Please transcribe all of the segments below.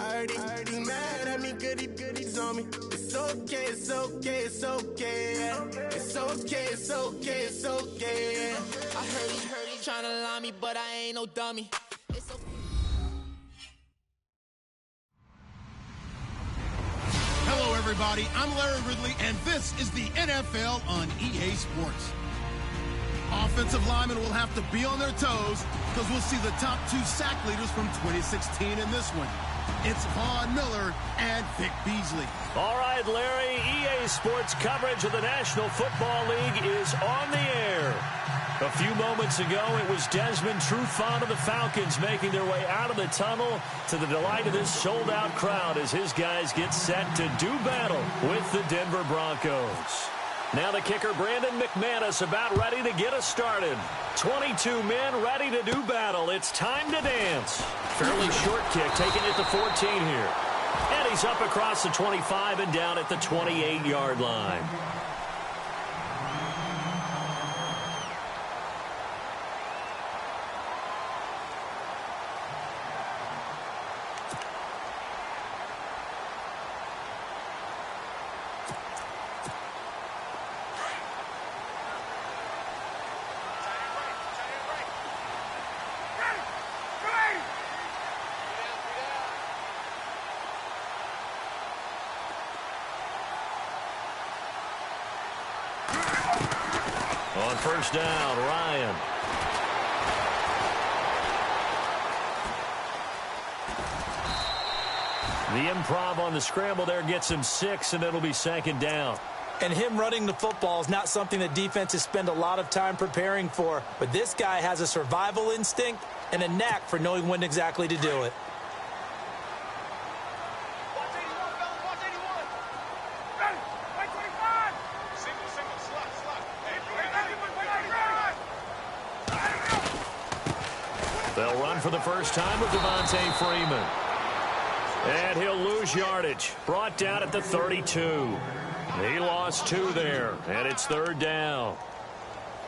heard he mad at me, goodies on me. It's okay, it's okay, it's okay, yeah. It's okay, it's okay, it's okay, yeah. I heard he tryna lie me, but I ain't no dummy. It's okay. Hello, everybody. I'm Larry Ridley, and this is the NFL on EA Sports. Offensive linemen will have to be on their toes because we'll see the top two sack leaders from 2016 in this one. It's Von Miller and Vic Beasley. All right, Larry, EA Sports coverage of the National Football League is on the air. A few moments ago, it was Desmond Trufant of the Falcons making their way out of the tunnel to the delight of this sold-out crowd as his guys get set to do battle with the Denver Broncos. Now the kicker, Brandon McManus, about ready to get us started. 22 men ready to do battle. It's time to dance. Fairly short kick, taken at the 14 here. And he's up across the 25 and down at the 28-yard line. On first down, Ryan. The improv on the scramble there gets him 6, and it'll be second down. And him running the football is not something that defenses spend a lot of time preparing for. But this guy has a survival instinct and a knack for knowing when exactly to do it. They'll run for the first time with Devontae Freeman. And he'll lose yardage. Brought down at the 32. He lost 2 there, and it's third down.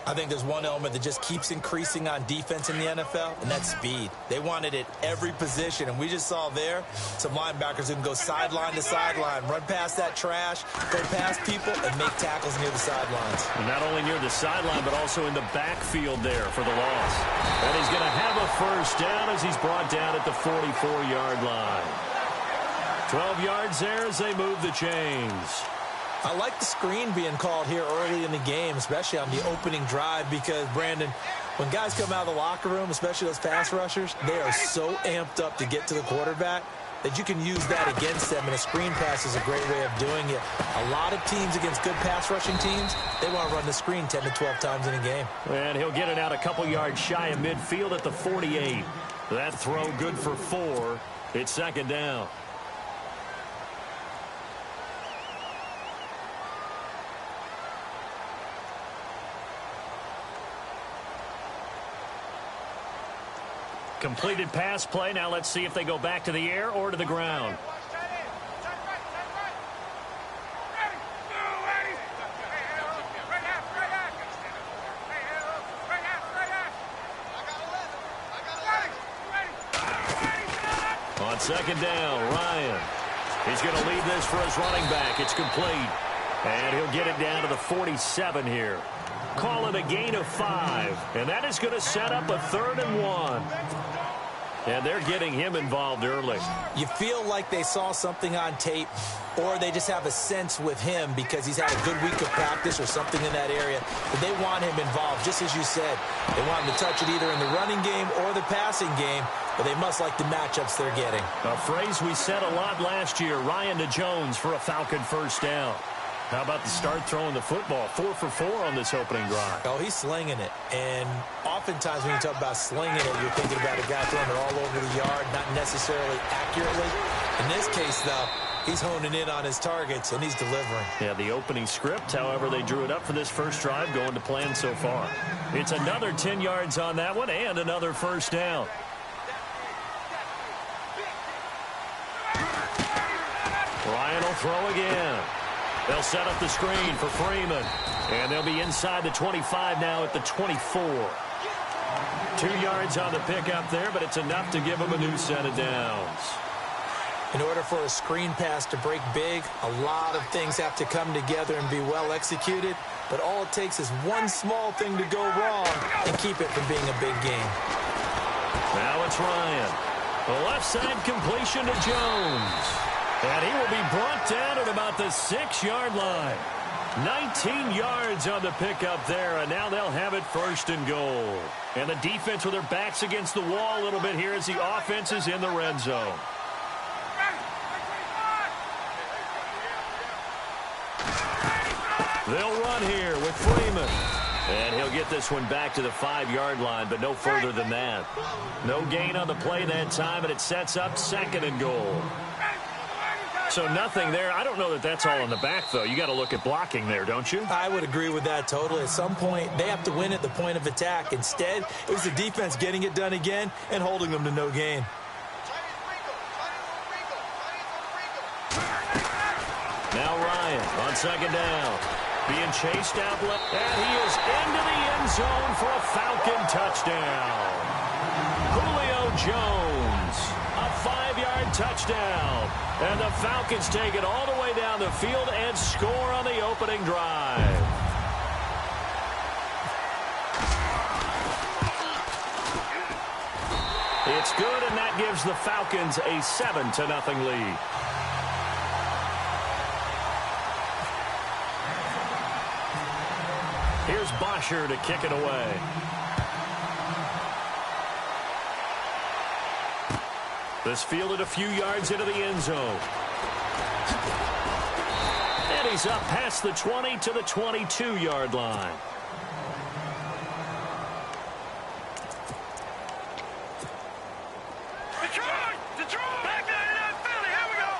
I think there's one element that just keeps increasing on defense in the NFL, and that's speed. They want it at every position, and we just saw there some linebackers who can go sideline to sideline, run past that trash, go past people, and make tackles near the sidelines. And not only near the sideline, but also in the backfield there for the loss. And he's going to have a first down as he's brought down at the 44-yard line. 12 yards there as they move the chains. I like the screen being called here early in the game, especially on the opening drive, because, Brandon, when guys come out of the locker room, especially those pass rushers, they are so amped up to get to the quarterback that you can use that against them, and a screen pass is a great way of doing it. A lot of teams against good pass rushing teams, they want to run the screen 10 to 12 times in a game. And he'll get it out a couple yards shy of midfield at the 48. That throw good for 4. It's second down. Completed pass play. Now let's see if they go back to the air or to the ground. On second down, Ryan. He's going to lead this for his running back. It's complete. And he'll get it down to the 47 here. Call it a gain of 5. And that is going to set up a 3rd and 1. And they're getting him involved early. You feel like they saw something on tape, or they just have a sense with him because he's had a good week of practice or something in that area. But they want him involved, just as you said. They want him to touch it either in the running game or the passing game, but they must like the matchups they're getting. A phrase we said a lot last year, Ryan to Jones for a Falcon first down. How about the start throwing the football? 4 for 4 on this opening drive. Oh, he's slinging it. And oftentimes when you talk about slinging it, you're thinking about a guy throwing it all over the yard, not necessarily accurately. In this case, though, he's honing in on his targets, and he's delivering. Yeah, the opening script, however, they drew it up for this first drive, going to plan so far. It's another 10 yards on that one and another first down. Ryan will throw again. They'll set up the screen for Freeman. And they'll be inside the 25 now at the 24. 2 yards on the pickup there, but it's enough to give them a new set of downs. In order for a screen pass to break big, a lot of things have to come together and be well executed, but all it takes is one small thing to go wrong and keep it from being a big game. Now it's Ryan. The left side completion to Jones. And he will be brought down at about the 6-yard line. 19 yards on the pickup there, and now they'll have it 1st and goal. And the defense with their backs against the wall a little bit here as the offense is in the red zone. They'll run here with Freeman. And he'll get this one back to the 5-yard line, but no further than that. No gain on the play that time, and it sets up 2nd and goal. So nothing there. I don't know that that's all in the back, though. You got to look at blocking there, don't you? I would agree with that totally. At some point, they have to win at the point of attack. Instead, it was the defense getting it done again and holding them to no gain. Now Ryan on 2nd down. Being chased out left. And he is into the end zone for a Falcon touchdown. Julio Jones. A 5-yard touchdown. And the Falcons take it all the way down the field and score on the opening drive. It's good, and that gives the Falcons a 7-0 lead. Here's Bosher to kick it away. This fielded a few yards into the end zone. And he's up past the 20 to the 22-yard line. Detroit! Back there in Philly, here we go!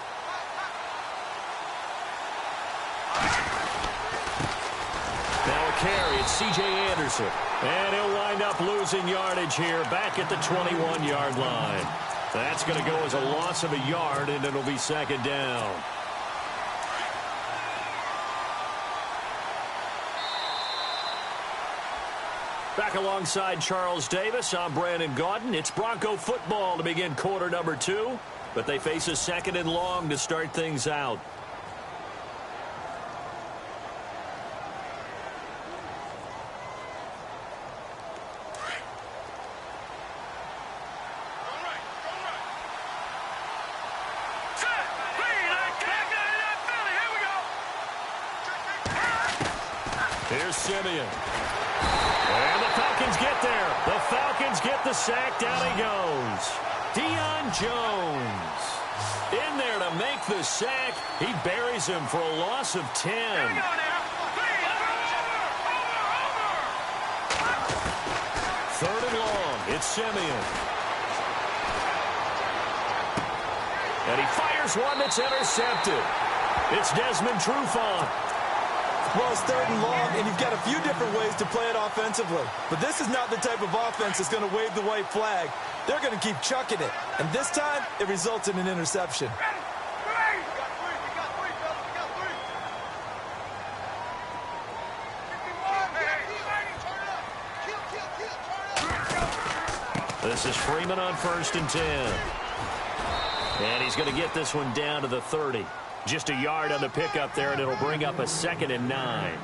Now a carry, it's C.J. Anderson. And he'll wind up losing yardage here back at the 21-yard line. That's going to go as a loss of a yard, and it'll be 2nd down. Back alongside Charles Davis, I'm Brandon Gaudin. It's Bronco football to begin quarter number 2, but they face a 2nd and long to start things out. Here's Simeon. And the Falcons get there. The Falcons get the sack. Down he goes. Deion Jones in there to make the sack. He buries him for a loss of 10. 3rd and long. It's Simeon. And he fires one that's intercepted. It's Desmond Trufant. Well, it's 3rd and long, and you've got a few different ways to play it offensively. But this is not the type of offense that's going to wave the white flag. They're going to keep chucking it. And this time, it results in an interception. This is Freeman on 1st and 10. And he's going to get this one down to the 30. Just a yard on the pickup there, and it'll bring up a 2nd and 9.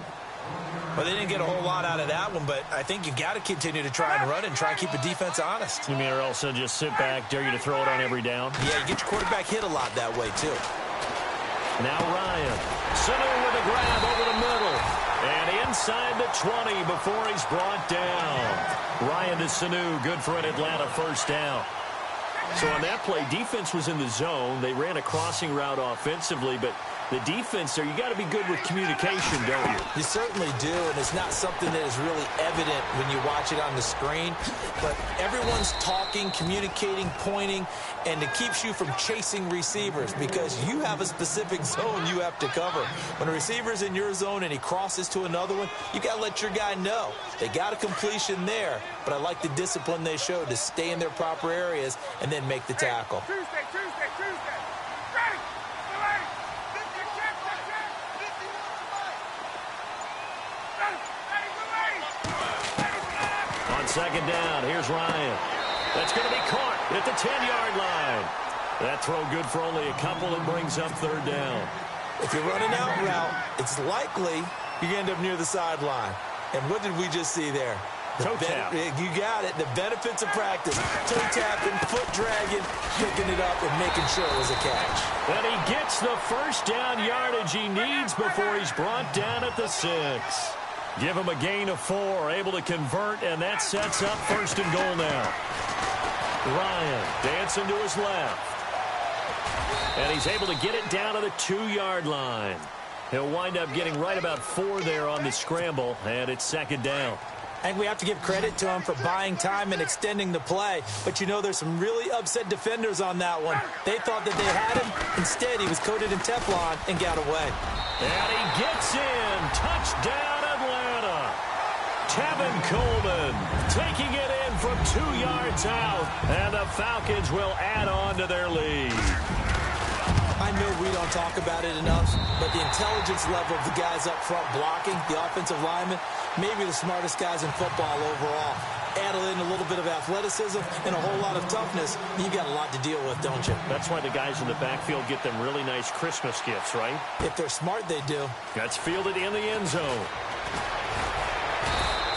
Well, they didn't get a whole lot out of that one, but I think you've got to continue to try and run and try and keep the defense honest. You mean, or else they'll just sit back, dare you to throw it on every down? Yeah, you get your quarterback hit a lot that way, too. Now Ryan. Sanu with a grab over the middle. And inside the 20 before he's brought down. Ryan to Sanu, good for an Atlanta 1st down. So on that play, defense was in the zone. They ran a crossing route offensively, but the defense there, you got to be good with communication, don't you? You certainly do, and it's not something that is really evident when you watch it on the screen. But everyone's talking, communicating, pointing, and it keeps you from chasing receivers because you have a specific zone you have to cover. When a receiver's in your zone and he crosses to another one, you got to let your guy know. They got a completion there, but I like the discipline they showed to stay in their proper areas and then make the tackle. Tuesday. On 2nd down, here's Ryan. That's going to be caught at the 10-yard line. That throw good for only a couple and brings up third down. If you're running out route, it's likely you end up near the sideline. And what did we just see there? Toe tap. You got it. The benefits of practice. Toe tapping, foot dragging, picking it up, and making sure it was a catch. And he gets the first down yardage he needs before he's brought down at the 6. Give him a gain of 4, able to convert, and that sets up first and goal now. Ryan dancing to his left. And he's able to get it down to the 2-yard line. He'll wind up getting right about 4 there on the scramble, and it's second down. I think we have to give credit to him for buying time and extending the play. But, you know, there's some really upset defenders on that one. They thought that they had him. Instead, he was coated in Teflon and got away. And he gets in. Touchdown, Atlanta. Tevin Coleman taking it in from 2 yards out. And the Falcons will add on to their lead. I know we don't talk about it enough, but the intelligence level of the guys up front blocking, the offensive linemen, maybe the smartest guys in football overall. Add in a little bit of athleticism and a whole lot of toughness, you got a lot to deal with, don't you? That's why the guys in the backfield get them really nice Christmas gifts, right? If they're smart, they do. That's fielded in the end zone.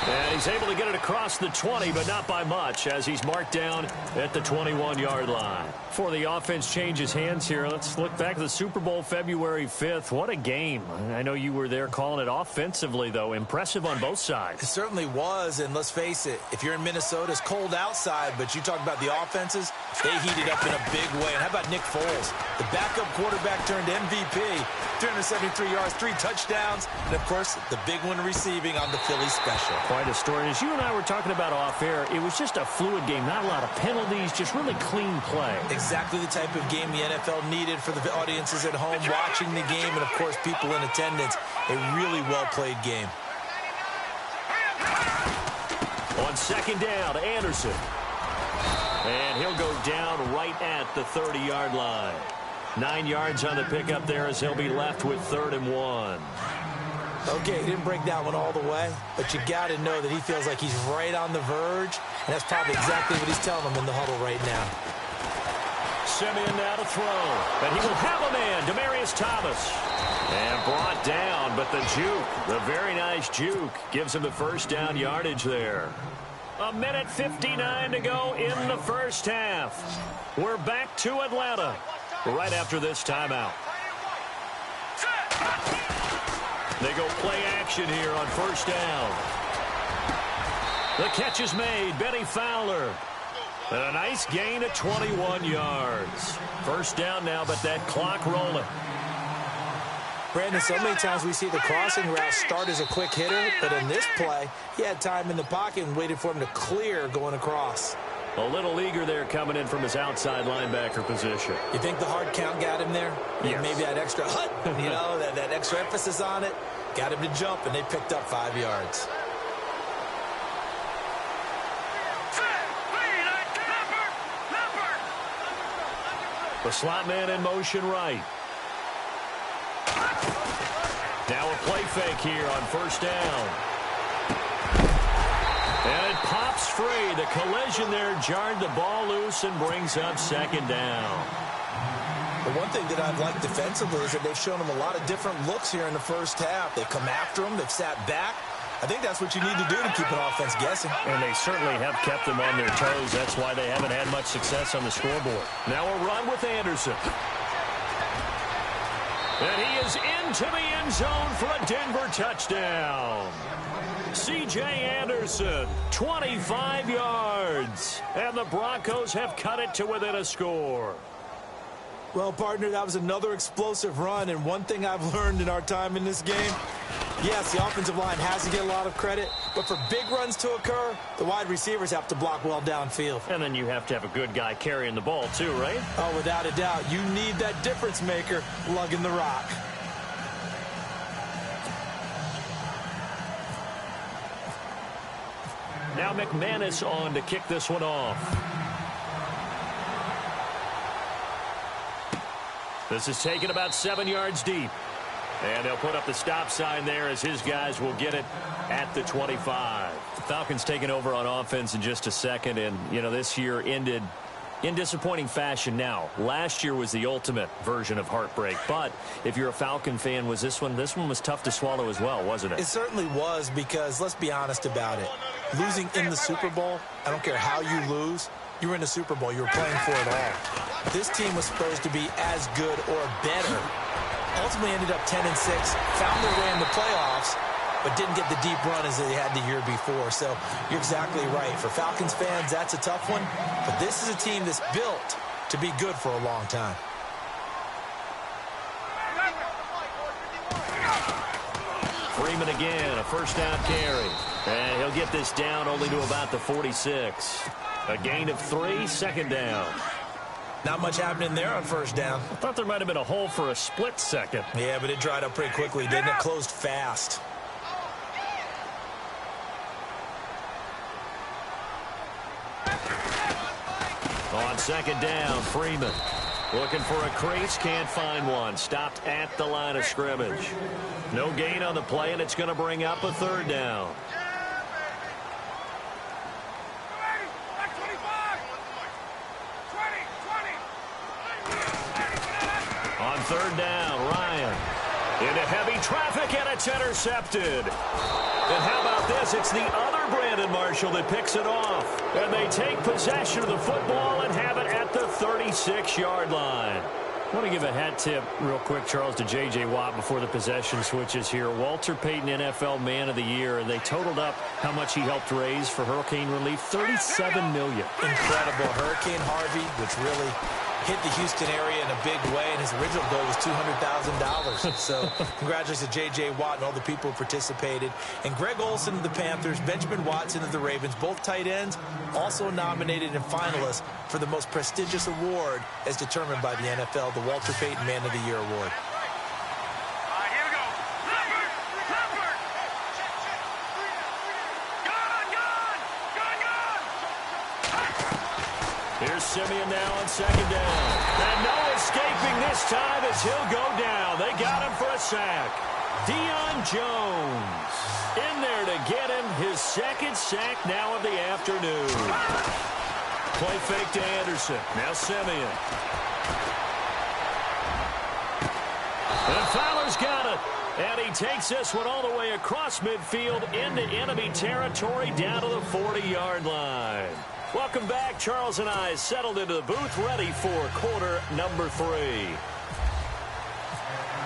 And he's able to get it across the 20, but not by much, as he's marked down at the 21-yard line. Before the offense changes hands here, let's look back at the Super Bowl February 5th. What a game. I know you were there calling it offensively, though. Impressive on both sides. It certainly was, and let's face it, if you're in Minnesota, it's cold outside, but you talk about the offenses, they heated up in a big way. And how about Nick Foles? The backup quarterback turned MVP, 373 yards, 3 touchdowns, and, of course, the big one receiving on the Philly special. Quite a story. As you and I were talking about off air, it was just a fluid game, not a lot of penalties, just really clean play. Exactly the type of game the NFL needed for the audiences at home watching the game and, of course, people in attendance. A really well-played game. On second down, Anderson. And he'll go down right at the 30-yard line. 9 yards on the pickup there as he'll be left with 3rd and 1. Okay, he didn't break that one all the way, but you got to know that he feels like he's right on the verge, and that's probably exactly what he's telling them in the huddle right now. Simeon now to throw, and he will have a man, Demaryius Thomas. And brought down, but the juke, the very nice juke, gives him the first down yardage there. 1:59 to go in the first half. We're back to Atlanta right after this timeout. They go play action here on first down. The catch is made. Benny Fowler. And a nice gain of 21 yards. First down now, but that clock rolling. Brandon, so many times we see the crossing route start as a quick hitter, but in this play, he had time in the pocket and waited for him to clear going across. A little eager there coming in from his outside linebacker position. You think the hard count got him there? Yes. Maybe that extra hut, you know, that extra emphasis on it, got him to jump, and they picked up 5 yards. The slot man in motion right. Now a play fake here on first down. And it pops free. The collision there jarred the ball loose and brings up second down. The one thing that I've liked defensively is that they've shown him a lot of different looks here in the first half. They've come after him. They've sat back. I think that's what you need to do to keep an offense guessing. And they certainly have kept them on their toes. That's why they haven't had much success on the scoreboard. Now a run with Anderson. And he is into the end zone for a Denver touchdown. C.J. Anderson, 25 yards. And the Broncos have cut it to within a score. Well, partner, that was another explosive run, and one thing I've learned in our time in this game, yes, the offensive line has to get a lot of credit, but for big runs to occur, the wide receivers have to block well downfield. And then you have to have a good guy carrying the ball too, right? Oh, without a doubt. You need that difference maker lugging the rock. Now McManus on to kick this one off. This is taken about 7 yards deep. And they'll put up the stop sign there as his guys will get it at the 25. The Falcons taking over on offense in just a second. And, you know, this year ended In disappointing fashion now. Last year was the ultimate version of heartbreak. But if you're a Falcon fan, was this one was tough to swallow as well, wasn't it? It certainly was, because let's be honest about it. Losing in the Super Bowl, I don't care how you lose, you were in the Super Bowl. You were playing for it all. This team was supposed to be as good or better. Ultimately ended up 10-6, found their way in the playoffs, but didn't get the deep run as they had the year before. So you're exactly right. For Falcons fans, that's a tough one. But this is a team that's built to be good for a long time. Freeman again, a first down carry. And he'll get this down only to about the 46. A gain of 3, second down. Not much happening there on first down. I thought there might have been a hole for a split second. Yeah, but it dried up pretty quickly, didn't it? Closed fast. On second down, Freeman looking for a crease, can't find one. Stopped at the line of scrimmage. No gain on the play, and it's going to bring up a third down. On third down, Ryan into heavy traffic, and it's intercepted. And how about this? It's the other Brandon Marshall that picks it off. And they take possession of the football and have it at the 36-yard line. I want to give a hat tip real quick, Charles, to J.J. Watt before the possession switches here. Walter Payton, NFL Man of the Year, and they totaled up how much he helped raise for hurricane relief, $37 million. Incredible. Hurricane Harvey, which really hit the Houston area in a big way, and his original goal was $200,000. So congratulations to J.J. Watt and all the people who participated. And Greg Olsen of the Panthers, Benjamin Watson of the Ravens, both tight ends, also nominated and finalists for the most prestigious award as determined by the NFL, the Walter Payton Man of the Year Award. Here's Simeon now on second down. And no escaping this time as he'll go down. They got him for a sack. Deion Jones in there to get him his second sack now of the afternoon. Play fake to Anderson. Now Simeon. And Fowler's got it. And he takes this one all the way across midfield into enemy territory down to the 40-yard line. Welcome back. Charles and I settled into the booth, ready for quarter number 3.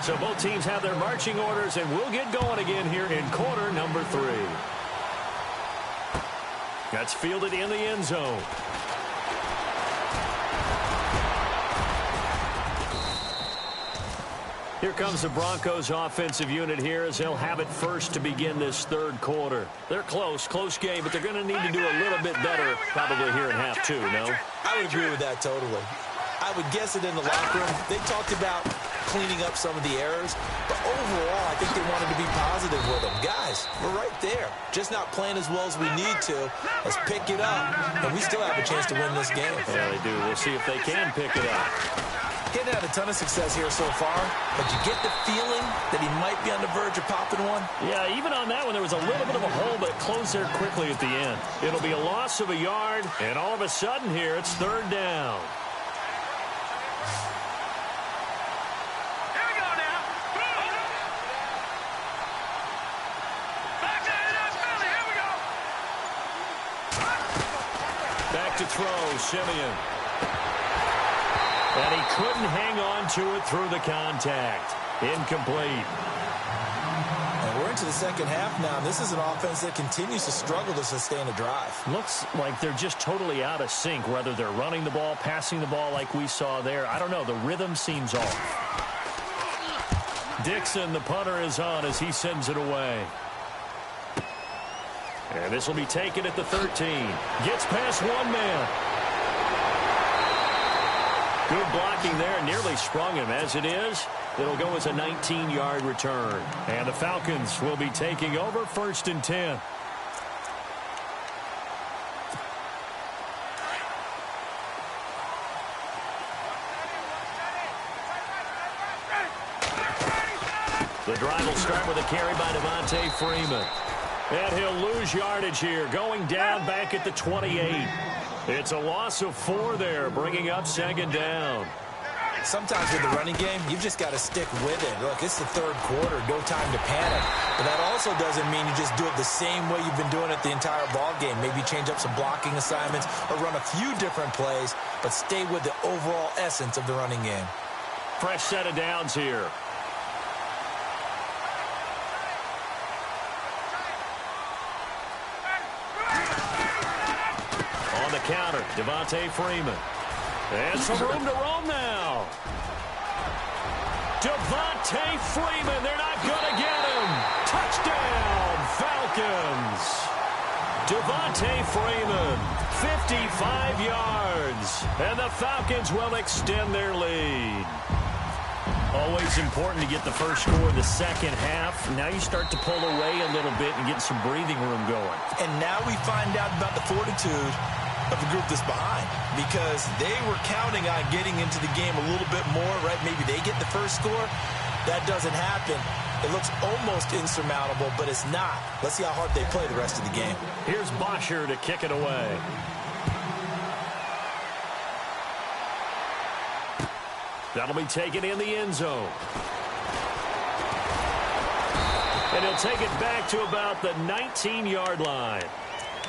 So both teams have their marching orders, and we'll get going again here in quarter number 3. That's fielded in the end zone. Here comes the Broncos offensive unit here as they'll have it first to begin this third quarter. They're close game, but they're going to need to do a little bit better probably here in half 2, no? I would agree with that totally. I would guess that in the locker room, they talked about cleaning up some of the errors, but overall, I think they wanted to be positive with them. Guys, we're right there. Just not playing as well as we need to. Let's pick it up, and we still have a chance to win this game. Yeah, they do. We'll see if they can pick it up. Getting had a ton of success here so far, but you get the feeling that he might be on the verge of popping one? Yeah, even on that one, there was a little bit of a hole, but it closed there quickly at the end. It'll be a loss of a yard, and all of a sudden here, it's third down. Here we go now. Back to Philly. Here we go. Back to throw, Simeon. And he couldn't hang on to it through the contact. Incomplete. And we're into the second half now. This is an offense that continues to struggle to sustain a drive. Looks like they're just totally out of sync, whether they're running the ball, passing the ball like we saw there. I don't know. The rhythm seems off. Dixon, the punter, is on as he sends it away. And this will be taken at the 13. Gets past one man. Good blocking there, nearly sprung him. As it is, it'll go as a 19-yard return. And the Falcons will be taking over first and 10. The drive will start with a carry by Devontae Freeman. And he'll lose yardage here, going down back at the 28. It's a loss of 4 there, bringing up second down. Sometimes with the running game, you've just got to stick with it. Look, it's the third quarter, no time to panic. But that also doesn't mean you just do it the same way you've been doing it the entire ball game. Maybe change up some blocking assignments or run a few different plays, but stay with the overall essence of the running game. Fresh set of downs here. On the counter, Devontae Freeman. And some room to roam now. Devontae Freeman, they're not going to get him. Touchdown, Falcons. Devontae Freeman, 55 yards. And the Falcons will extend their lead. Always important to get the first score of the second half. Now you start to pull away a little bit and get some breathing room going. And now we find out about the fortitude of the group that's behind, because they were counting on getting into the game a little bit more, right? Maybe they get the first score. That doesn't happen. It looks almost insurmountable, but it's not. Let's see how hard they play the rest of the game. Here's Bosher to kick it away. That'll be taken in the end zone. And he'll take it back to about the 19-yard line.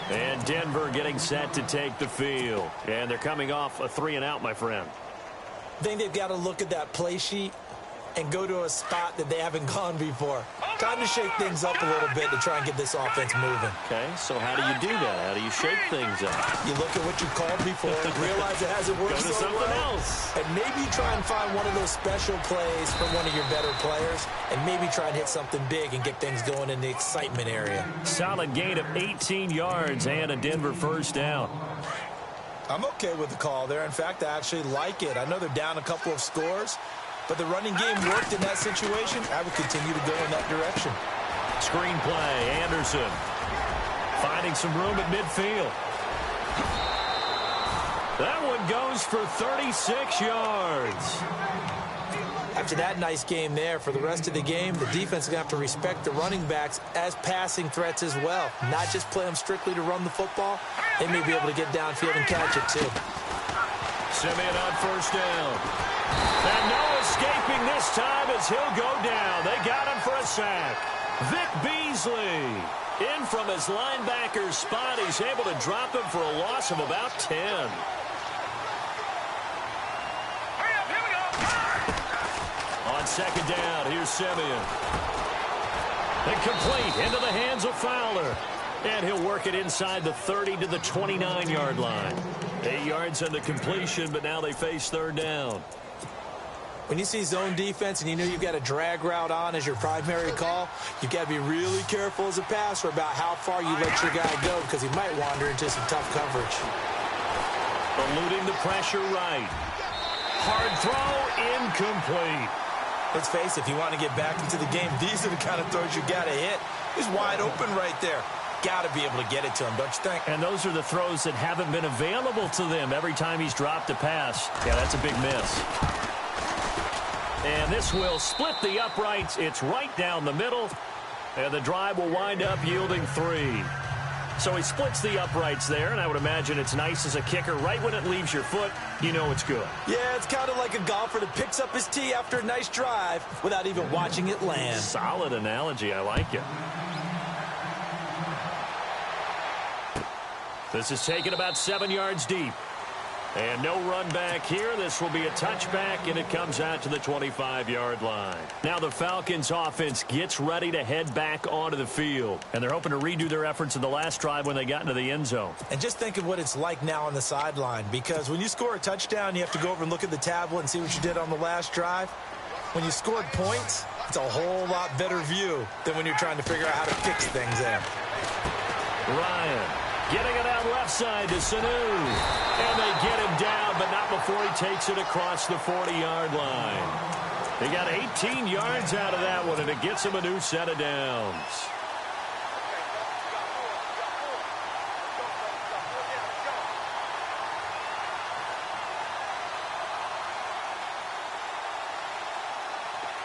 And Denver getting set to take the field. And they're coming off a 3-and-out, my friend. I think they've got to look at that play sheet and go to a spot that they haven't gone before. Time to shake things up a little bit to try and get this offense moving. Okay, so how do you do that? How do you shake things up? You look at what you called before, realize it hasn't worked Go to so something well, else. and maybe try and find one of those special plays from one of your better players, and maybe try and hit something big and get things going in the excitement area. Solid gain of 18 yards and a Denver first down. I'm okay with the call there. In fact, I actually like it. I know they're down a couple of scores, but the running game worked in that situation. I would continue to go in that direction. Screen play, Anderson finding some room at midfield. That one goes for 36 yards. After that nice game there, for the rest of the game, the defense is going to have to respect the running backs as passing threats as well. Not just play them strictly to run the football. They may be able to get downfield and catch it too. Simeon on first down. And no escaping this time as he'll go down. They got him for a sack. Vic Beasley in from his linebacker spot. He's able to drop him for a loss of about 10. On second down, here's Simeon. Incomplete into the hands of Fowler. And he'll work it inside the 30 to the 29-yard line. 8 yards on the completion, but now they face third down. When you see zone defense and you know you've got a drag route on as your primary call, you've got to be really careful as a passer about how far you let your guy go, because he might wander into some tough coverage. Eluding the pressure right. Hard throw, incomplete. Let's face it, if you want to get back into the game, these are the kind of throws you got to hit. He's wide open right there. Got to be able to get it to him, don't you think? And those are the throws that haven't been available to them every time he's dropped a pass. Yeah, that's a big miss. And this will split the uprights. It's right down the middle. And the drive will wind up yielding 3. So he splits the uprights there, and I would imagine it's nice as a kicker. Right when it leaves your foot, you know it's good. Yeah, it's kind of like a golfer that picks up his tee after a nice drive without even watching it land. Solid analogy. I like it. This is taken about 7 yards deep. And no run back here. This will be a touchback, and it comes out to the 25-yard line. Now the Falcons offense gets ready to head back onto the field. And they're hoping to redo their efforts in the last drive when they got into the end zone. And just think of what it's like now on the sideline, because when you score a touchdown, you have to go over and look at the tablet and see what you did on the last drive. When you scored points, it's a whole lot better view than when you're trying to figure out how to fix things there. Ryan getting it out left side to Sanu. And they get him down, but not before he takes it across the 40-yard line. They got 18 yards out of that one, and it gets him a new set of downs.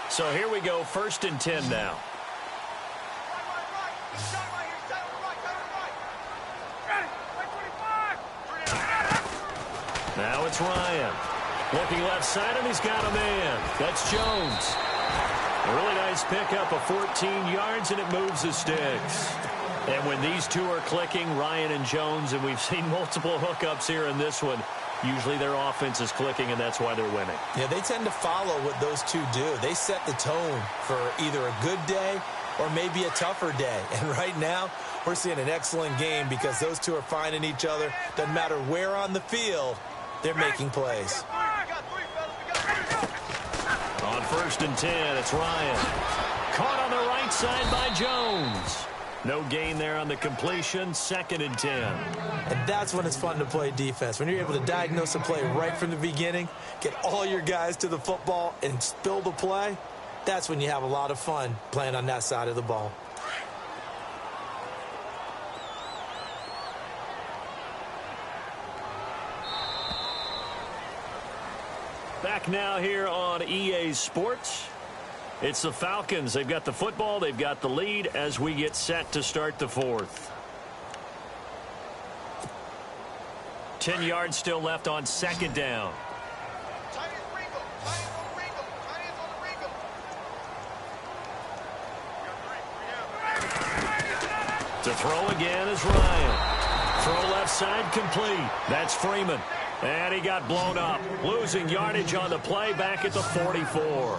So here we go, 1st and 10 now. Now it's Ryan. Looking left side, and he's got a man. That's Jones. A really nice pickup of 14 yards, and it moves the sticks. And when these two are clicking, Ryan and Jones, and we've seen multiple hookups here in this one, usually their offense is clicking, and that's why they're winning. Yeah, they tend to follow what those two do. They set the tone for either a good day or maybe a tougher day. And right now, we're seeing an excellent game because those two are finding each other. Doesn't matter where on the field, they're making plays. On 1st and 10, it's Ryan. Caught on the right side by Jones. No gain there on the completion. 2nd and 10. And that's when it's fun to play defense. When you're able to diagnose a play right from the beginning, get all your guys to the football and spill the play, that's when you have a lot of fun playing on that side of the ball. Back now here on EA Sports. It's the Falcons. They've got the football. They've got the lead as we get set to start the 4th. 10 yards still left on 2nd down. To throw again is Ryan. Throw left side complete. That's Freeman. And he got blown up. Losing yardage on the play back at the 44.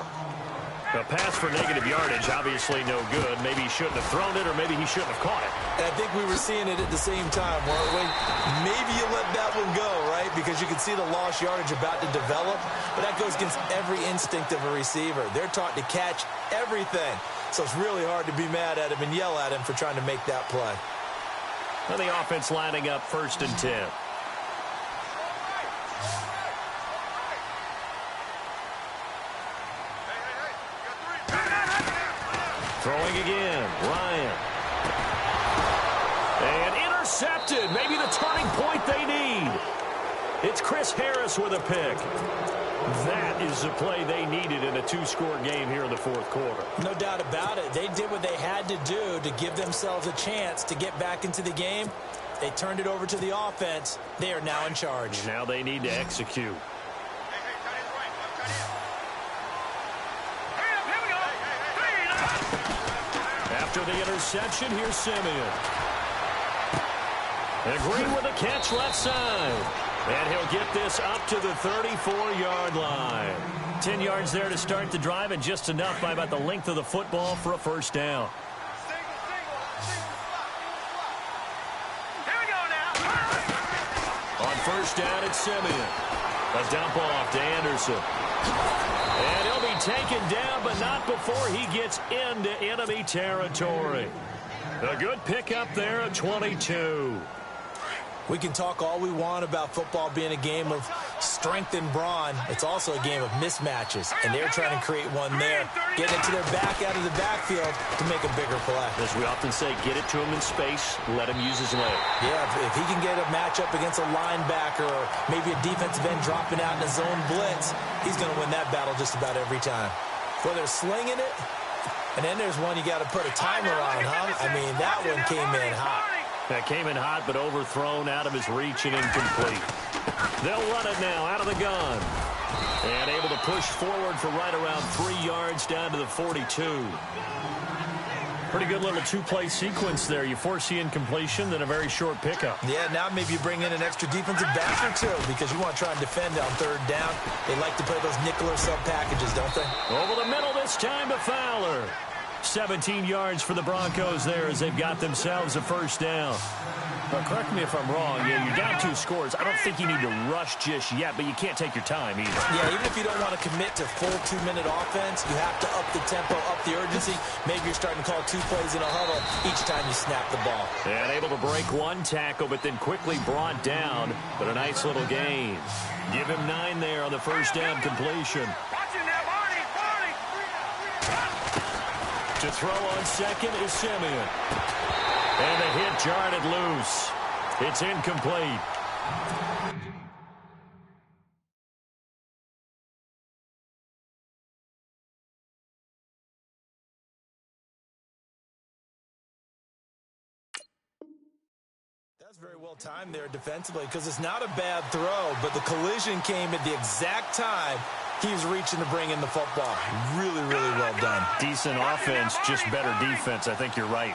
A pass for negative yardage, obviously no good. Maybe he shouldn't have thrown it, or maybe he shouldn't have caught it. And I think we were seeing it at the same time, weren't we? Maybe you let that one go, right? Because you can see the lost yardage about to develop. But that goes against every instinct of a receiver. They're taught to catch everything. So it's really hard to be mad at him and yell at him for trying to make that play. Well, the offense lining up 1st and 10. Throwing again, Ryan. And intercepted. Maybe the turning point they need. It's Chris Harris with a pick. That is the play they needed in a 2-score game here in the 4th quarter. No doubt about it. They did what they had to do to give themselves a chance to get back into the game. They turned it over to the offense. They are now in charge. Now they need to execute. After the interception, here's Simeon. And Green with a catch left side. And he'll get this up to the 34-yard line. 10 yards there to start the drive, and just enough by about the length of the football for a 1st down. Here we go now. On 1st down, it's Simeon. A dump off to Anderson. And he'll be taken down, but not before he gets into enemy territory. A good pickup there at 22. We can talk all we want about football being a game of strength and brawn. It's also a game of mismatches, and they're trying to create one there. Get it to their back out of the backfield to make a bigger play. As we often say, get it to him in space, let him use his leg. Yeah, if he can get a matchup against a linebacker or maybe a defensive end dropping out in a zone blitz, he's going to win that battle just about every time. Whether they're slinging it, and then there's one you got to put a timer on, huh? I mean, that one came in hot. That came in hot, but overthrown out of his reach and incomplete. They'll run it now out of the gun. And able to push forward for right around 3 yards down to the 42. Pretty good little 2-play sequence there. You force the incompletion, then a very short pickup. Yeah, now maybe you bring in an extra defensive back or two because you want to try and defend on 3rd down. They like to play those nickel or sub packages, don't they? Over the middle this time to Fowler. 17 yards for the Broncos there as they've got themselves a 1st down. Now, correct me if I'm wrong. Yeah, you're down 2 scores. I don't think you need to rush just yet, but you can't take your time either. Yeah, even if you don't want to commit to full 2-minute offense, you have to up the tempo, up the urgency. Maybe you're starting to call 2 plays in a huddle each time you snap the ball. And able to break one tackle, but then quickly brought down. But a nice little gain. Give him 9 there on the 1st down completion. To throw on 2nd is Simeon. And the hit jarred it loose. It's incomplete. That's very well timed there defensively because it's not a bad throw, but the collision came at the exact time he was reaching to bring in the football. Really, really well done. Decent offense, just better defense. I think you're right.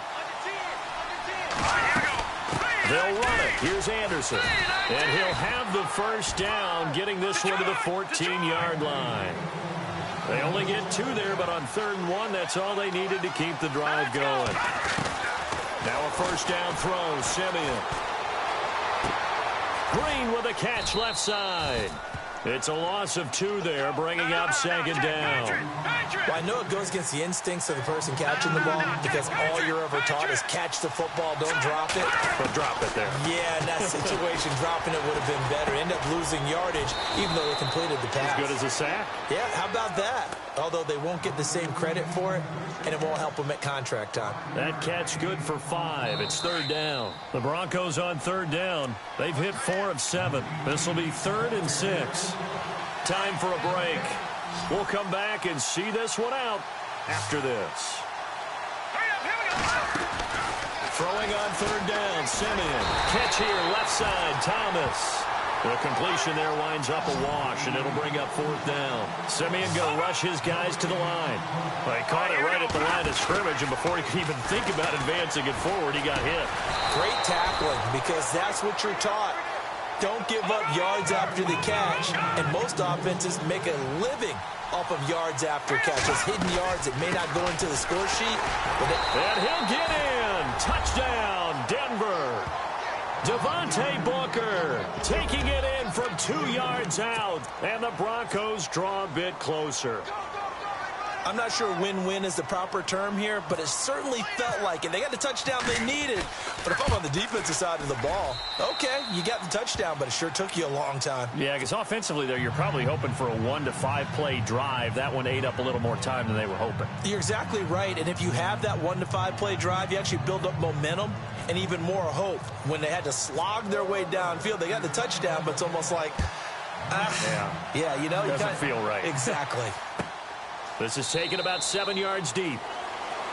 They'll run it. Here's Anderson. And he'll have the first down, getting this one to the 14-yard line. They only get 2 there, but on 3rd and 1, that's all they needed to keep the drive going. Now a first down throw, Simeon. Green with a catch left side. It's a loss of 2 there, bringing up 2nd down. Well, I know it goes against the instincts of the person catching the ball because all you're ever taught is catch the football, don't drop it. But drop it there. Yeah, in that situation, dropping it would have been better. End up losing yardage, even though they completed the pass. As good as a sack. Yeah, how about that? Although they won't get the same credit for it, and it won't help them at contract time. That catch good for 5. It's 3rd down. The Broncos on 3rd down. They've hit 4 of 7. This will be 3rd and 6. Time for a break. We'll come back and see this one out after this. Throwing on 3rd down, Simeon. Catch here, left side, Thomas. The completion there winds up a wash, and it'll bring up 4th down. Simeon going to rush his guys to the line. Well, he caught it right at the line of scrimmage, and before he could even think about advancing it forward, he got hit. Great tackling, because that's what you're taught. Don't give up yards after the catch, and most offenses make a living off of yards after catch. Those hidden yards that may not go into the score sheet. And he'll get in. Touchdown, Denver. Devontae Booker taking it in from 2 yards out, and the Broncos draw a bit closer. I'm not sure win-win is the proper term here, but it certainly felt like it. They got the touchdown they needed. But if I'm on the defensive side of the ball, okay, you got the touchdown, but it sure took you a long time. Yeah, because offensively there, you're probably hoping for a 1 to 5 play drive. That one ate up a little more time than they were hoping. You're exactly right, and if you have that 1 to 5 play drive, you actually build up momentum and even more hope. When they had to slog their way downfield, they got the touchdown, but it's almost like, yeah, you know. Doesn't feel right. Exactly. This is taken about 7 yards deep.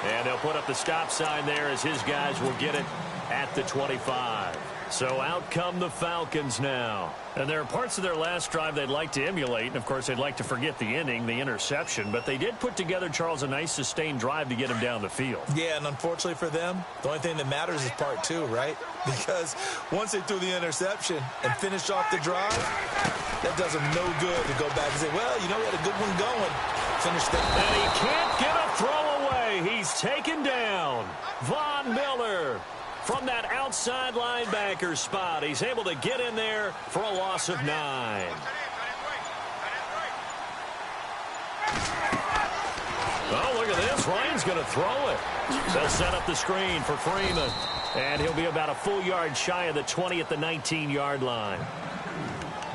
And they'll put up the stop sign there as his guys will get it at the 25. So out come the Falcons now. And there are parts of their last drive they'd like to emulate. And, of course, they'd like to forget the inning, the interception. But they did put together, Charles, a nice sustained drive to get him down the field. Yeah, and unfortunately for them, the only thing that matters is part 2, right? Because once they threw the interception and finished off the drive, that does them no good to go back and say, well, you know, we had a good one going. Finish that. And he can't get a throw away. He's taken down. Von Miller. From that outside linebacker spot, he's able to get in there for a loss of 9. Oh, look at this. Ryan's going to throw it. They'll set up the screen for Freeman. And he'll be about a full yard shy of the 20 at the 19-yard line.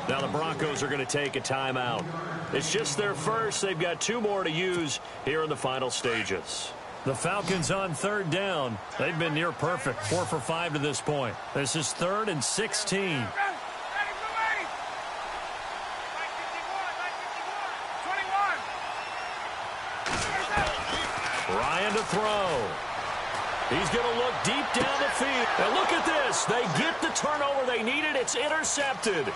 Now the Broncos are going to take a timeout. It's just their first. They've got 2 more to use here in the final stages. The Falcons on 3rd down. They've been near perfect. 4 for 5 to this point. This is 3rd and 16. Ryan to throw. He's going to look deep down the field. And look at this. They get the turnover they needed. It's intercepted.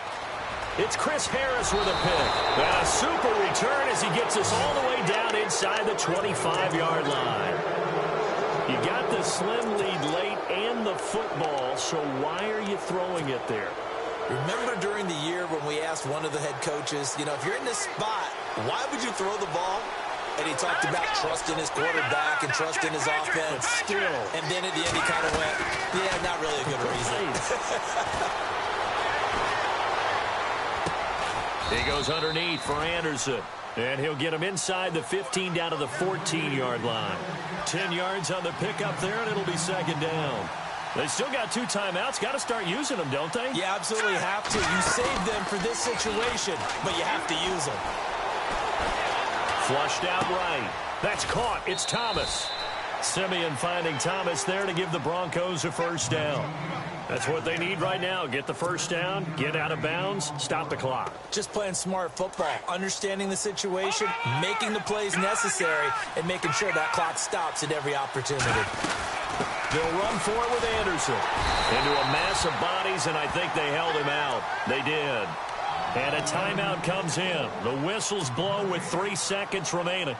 It's Chris Harris with a pick. And a super return as he gets us all the way down inside the 25-yard line. You got the slim lead late and the football, so why are you throwing it there? Remember during the year when we asked one of the head coaches, you know, if you're in this spot, why would you throw the ball? And he talked about trusting his quarterback and trusting his offense. Still. And then at the end he kind of went, yeah, not really a good reason. He goes underneath for Anderson. And he'll get him inside the 15 down to the 14-yard line. 10 yards on the pickup there, and it'll be 2nd down. They still got 2 timeouts. Got to start using them, don't they? You absolutely have to. You save them for this situation, but you have to use them. Flushed out right. That's caught. It's Thomas. Simeon finding Thomas there to give the Broncos a first down. That's what they need right now. Get the first down, get out of bounds, stop the clock. Just playing smart football, understanding the situation, making the plays necessary, and making sure that clock stops at every opportunity. They'll run for it with Anderson. Into a mass of bodies, and I think they held him out. They did. And a timeout comes in. The whistle's blown with 3 seconds remaining.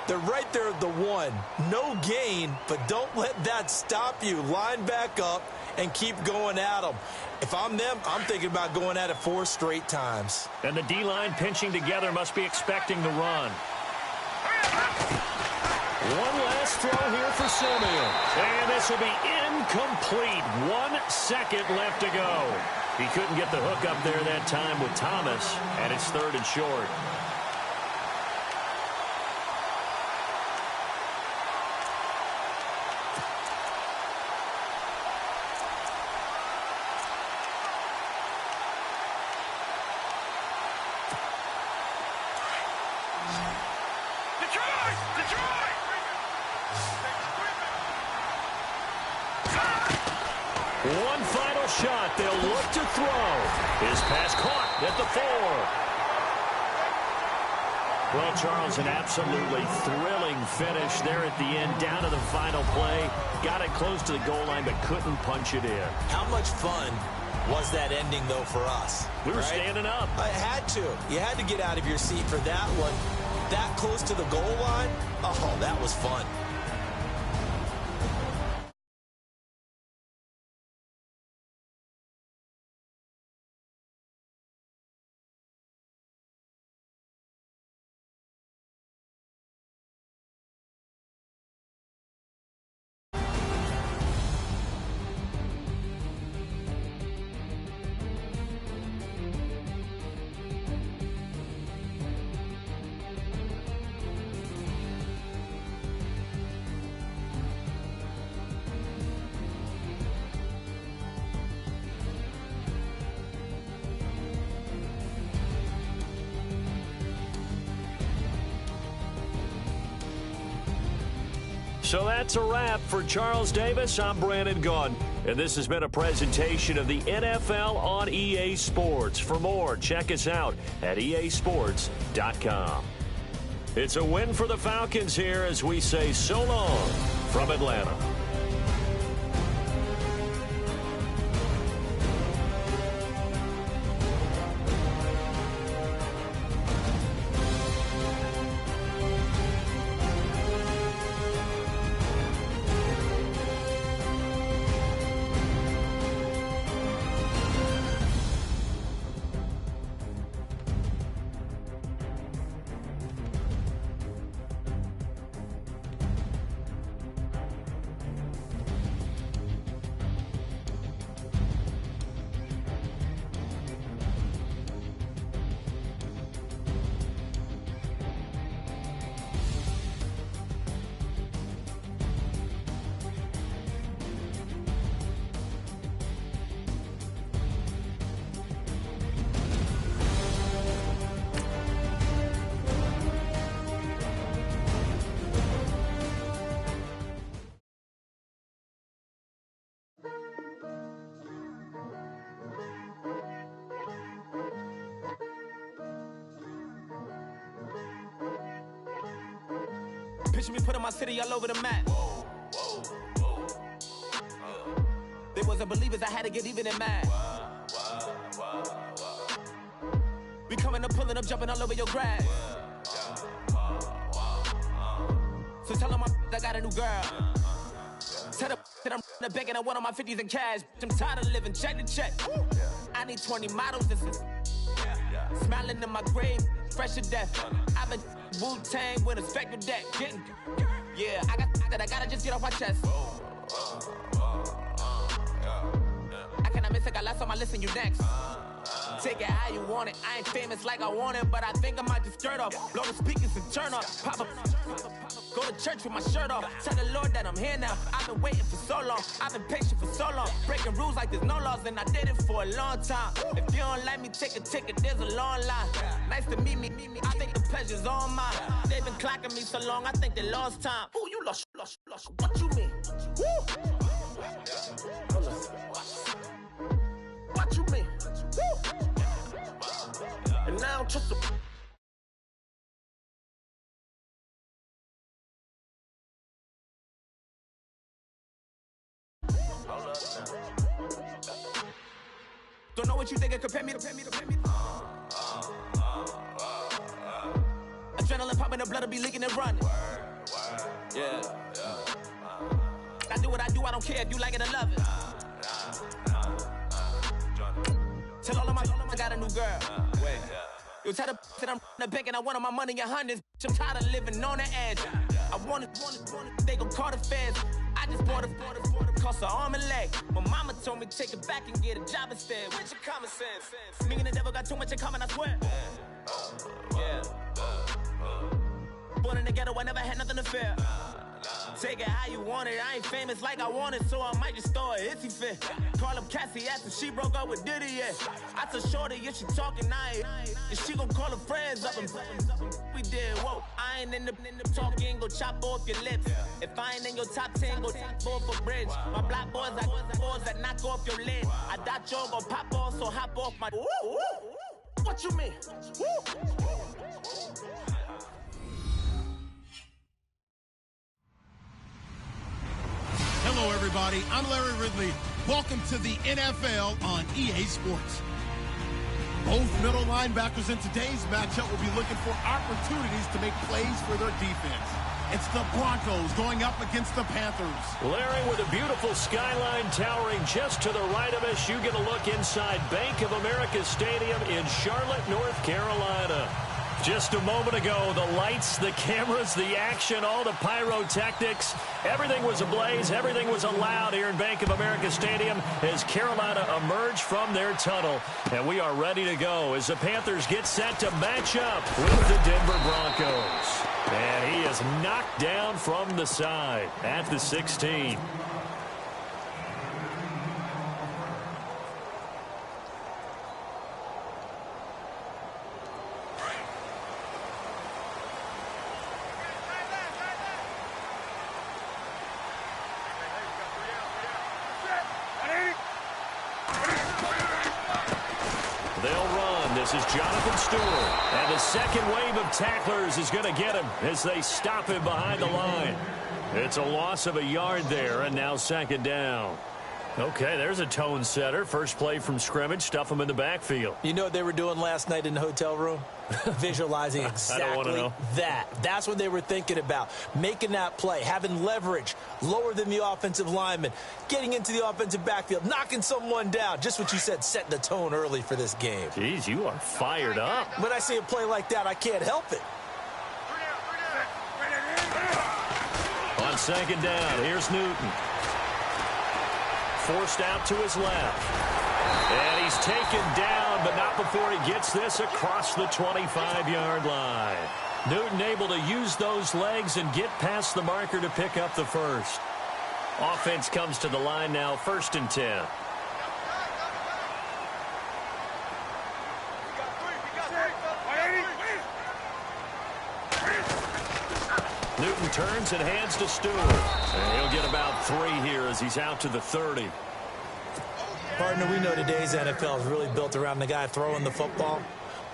They're right there at the 1. No gain, but don't let that stop you. Line back up and keep going at them. If I'm them, I'm thinking about going at it 4 straight times. And the D-line pinching together must be expecting the run. One last throw here for Simeon. And this will be incomplete. 1 second left to go. He couldn't get the hook up there that time with Thomas, and it's 3rd and short. One final shot. They'll look to throw. His pass caught at the 4. Well, Charles, an absolutely thrilling finish there at the end, down to the final play. Got it close to the goal line, but couldn't punch it in. How much fun was that ending, though, for us? We were standing up. I had to. You had to get out of your seat for that one. That close to the goal line? Oh, that was fun. So that's a wrap for Charles Davis. I'm Brandon Gunn, and this has been a presentation of the NFL on EA Sports. For more, check us out at easports.com. It's a win for the Falcons here as we say so long from Atlanta. Picture me putting my city all over the map. They wasn't believers, I had to get even in mad. We coming up, pulling up, jumping all over your grass. So tell them I got a new girl. Tell them that I'm begging at one of my 50s in cash. I'm tired of living check to check. I need 20 models. This is smiling in my grave, fresh to death. I've been Wu-Tang with a spectral deck. Yeah, I gotta just get off my chest. I cannot miss it, got last on my list and you next. Take it how you want it. I ain't famous like I want it, but I think I might just skirt off. Blow the speakers and turn up. Pop up. Go to church with my shirt off. Tell the Lord that I'm here now. I've been waiting for so long. I've been patient for so long. Breaking rules like there's no laws, and I did it for a long time. If you don't like me, take a ticket. There's a long line. Nice to meet me. I think the pleasure's all mine. They've been clocking me so long, I think they lost time. Ooh, you lost. What you mean? Woo! What you mean? Woo! And now I'm just Don't know what you think, compare me. Adrenaline popping, the blood will be leaking and running. Yeah. I do what I do, I don't care if you like it or love it. Tell all of my I got a new girl. Wait. You tell the that I'm in the bank and I want all my money in hundreds. I'm tired of living on the edge. I want it, they gon' call the feds. I just bought a cost an arm and leg. My mama told me take it back and get a job instead. Where's your common sense? Me and the devil got too much in common, I swear. Yeah. Born in the ghetto, I never had nothing to fear. Take it how you want it. I ain't famous like I want it, so I might just throw a hissy fit. Call up Cassie after she broke up with Diddy, yeah. I told Shorty if she talking, if she gon' call her friends up and we did, whoa. I ain't in the talking, go chop off your lips. If I ain't in your top 10, go top 4 for bridge. My black boys, I got boys that knock off your lid. I thought you gon' pop off, so hop off my. What you mean? Hello, everybody. I'm Larry Ridley. Welcome to the NFL on EA Sports. Both middle linebackers in today's matchup will be looking for opportunities to make plays for their defense. It's the Broncos going up against the Panthers. Larry, with a beautiful skyline towering just to the right of us, you get a look inside Bank of America Stadium in Charlotte, North Carolina. Just a moment ago, the lights, the cameras, the action, all the pyrotechnics, everything was ablaze, everything was allowed here in Bank of America Stadium as Carolina emerged from their tunnel. And we are ready to go as the Panthers get set to match up with the Denver Broncos. And he is knocked down from the side at the 16. This is Jonathan Stewart, and the second wave of tacklers is going to get him as they stop him behind the line. It's a loss of a yard there, and now second down. Okay, there's a tone setter. First play from scrimmage, stuff him in the backfield. You know what they were doing last night in the hotel room? Visualizing exactly that. That's what they were thinking about. Making that play, having leverage, lower than the offensive lineman, getting into the offensive backfield, knocking someone down. Just what you said, setting the tone early for this game. Jeez, you are fired up. When I see a play like that, I can't help it. On second down, here's Newton. Forced out to his left. And he's taken down, but not before he gets this across the 25-yard line. Newton able to use those legs and get past the marker to pick up the first. Offense comes to the line now, 1st and 10. Newton turns and hands to Stewart. And he'll get about 3 here as he's out to the 30. Partner, we know today's NFL is really built around the guy throwing the football.